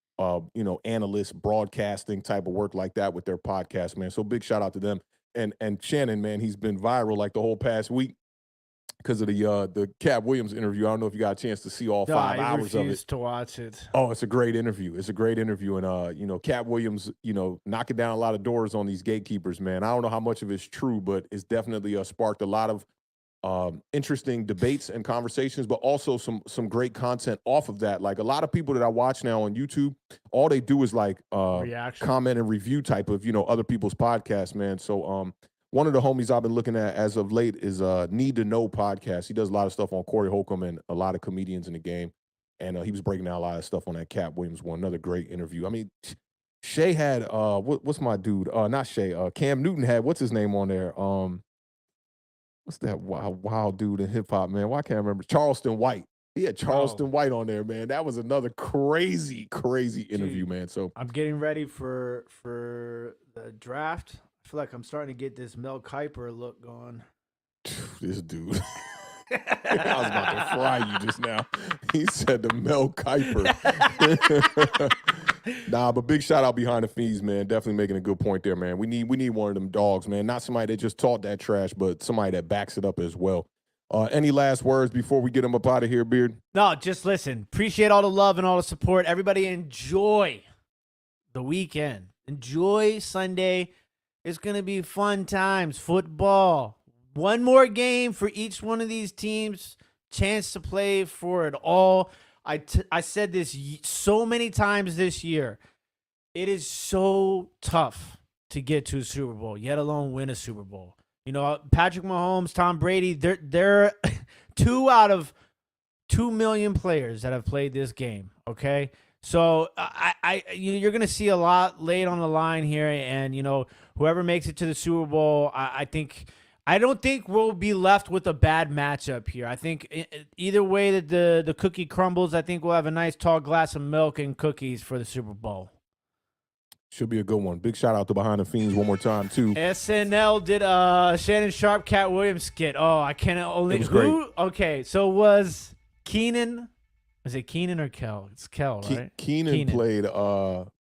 analysts, broadcasting type of work like that with their podcast, man. So big shout out to them. And Shannon, man, he's been viral like the whole past week because of the Cat Williams interview. I don't know if you got a chance to see all 5 hours of it. I refuse to watch it. Oh, it's a great interview. And Cat Williams, knocking down a lot of doors on these gatekeepers, man. I don't know how much of it's true, but it's definitely sparked a lot of interesting debates and conversations, but also some great content off of that. Like a lot of people that I watch now on YouTube, all they do is like comment and review type of, other people's podcasts, man. So one of the homies I've been looking at as of late is Need to Know podcast. He does a lot of stuff on Corey Holcomb and a lot of comedians in the game. And he was breaking down a lot of stuff on that Cat Williams one. Another great interview. I mean, Shay had, what's my dude? Not Shay. Cam Newton had, what's his name on there? What's that wild dude in hip-hop, man? Why can't I remember? Charleston White. He had Charleston White on there, man. That was another crazy interview, man. So I'm getting ready for the draft. I feel like I'm starting to get this Mel Kiper look going. This dude. I was about to fry you just now. He said the Mel Kiper. Nah, but big shout out behind the scenes, man. Definitely making a good point there, man. We need one of them dogs, man. Not somebody that just taught that trash, but somebody that backs it up as well. Any last words before we get him up out of here, Beard? No, just listen. Appreciate all the love and all the support. Everybody enjoy the weekend. Enjoy Sunday. It's going to be fun times. Football. One more game for each one of these teams. Chance to play for it all. I said this so many times this year. It is so tough to get to a Super Bowl, yet alone win a Super Bowl. Patrick Mahomes, Tom Brady, they're 2 out of 2 million players that have played this game, okay? So you're going to see a lot laid on the line here, and, whoever makes it to the Super Bowl, I don't think we'll be left with a bad matchup here. I think either way that the cookie crumbles, I think we'll have a nice tall glass of milk and cookies for the Super Bowl. Should be a good one. Big shout out to Behind the Fiends one more time, too. SNL did Shannon Sharp, Cat Williams skit. Oh, I can't only. It was great. Okay, so was Keenan. Was it Keenan or Kel? It's Kel, right? Keenan played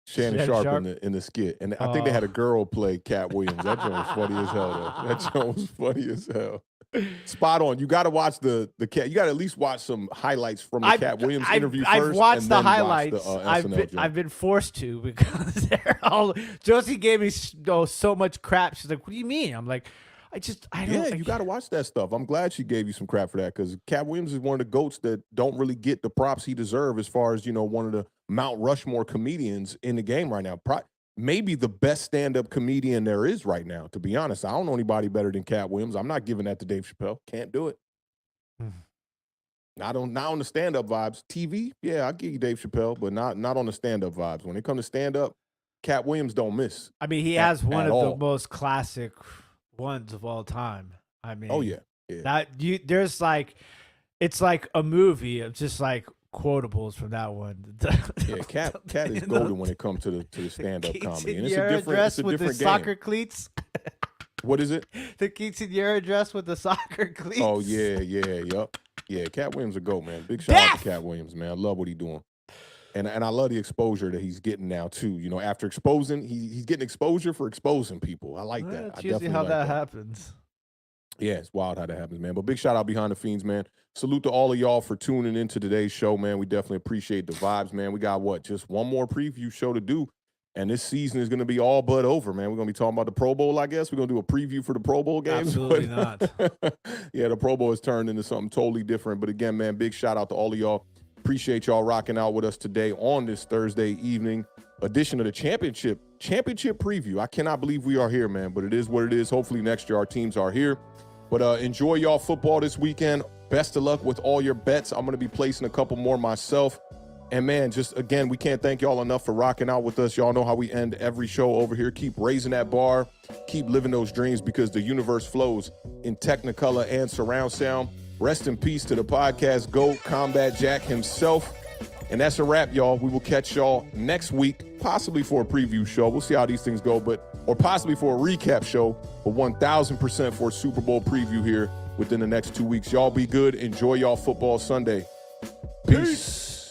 Shannon Sharp in the skit. And I think they had a girl play Cat Williams. That joint was funny as hell, though. That joint was funny as hell. Spot on. You got to watch the Cat. You got to at least watch some highlights from the Cat Williams interview first. I've watched and the then highlights. Watch the, I've been forced to because they're all. Josie gave me so much crap. She's like, "What do you mean?" I'm like, I don't. Yeah, you got to watch that stuff. I'm glad she gave you some crap for that because Cat Williams is one of the GOATs that don't really get the props he deserves as far as, one of the Mount Rushmore comedians in the game right now. Maybe the best stand-up comedian there is right now, to be honest. I don't know anybody better than Cat Williams. I'm not giving that to Dave Chappelle. Can't do it. Not on the stand-up vibes. TV, yeah, I'll give you Dave Chappelle, but not on the stand-up vibes. When it comes to stand-up, Cat Williams don't miss. I mean, he has one of the most classic ones of all time. I mean, oh yeah. There's like, it's like a movie of just like quotables from that one. Yeah, Cat is golden when it comes to the stand-up comedy, and it's a different game. Soccer cleats. What is it? The quinceañera dress with the soccer cleats. Oh yup. Yeah, Cat Williams a GOAT, man. Big shout out to Cat Williams, man. I love what he's doing. And I love the exposure that he's getting now too. After exposing, he's getting exposure for exposing people. I like that. That's usually how that happens. Yeah, it's wild how that happens, man. But big shout out Behind the Fiends, man. Salute to all of y'all for tuning into today's show, man. We definitely appreciate the vibes, man. We got just one more preview show to do, and this season is going to be all but over, man. We're going to be talking about the Pro Bowl, I guess. We're going to do a preview for the Pro Bowl games. Absolutely not. Yeah, the Pro Bowl has turned into something totally different. But again, man, big shout out to all of y'all. Appreciate y'all rocking out with us today on this Thursday evening edition of the championship preview. I cannot believe we are here, man, but it is what it is. Hopefully next year our teams are here. But enjoy y'all football this weekend. Best of luck with all your bets. I'm going to be placing a couple more myself. And, man, just, again, we can't thank y'all enough for rocking out with us. Y'all know how we end every show over here. Keep raising that bar. Keep living those dreams because the universe flows in Technicolor and surround sound. Rest in peace to the podcast GOAT, Combat Jack himself. And that's a wrap, y'all. We will catch y'all next week, possibly for a preview show. We'll see how these things go, or possibly for a recap show, but 1,000% for a Super Bowl preview here within the next 2 weeks. Y'all be good. Enjoy y'all football Sunday. Peace.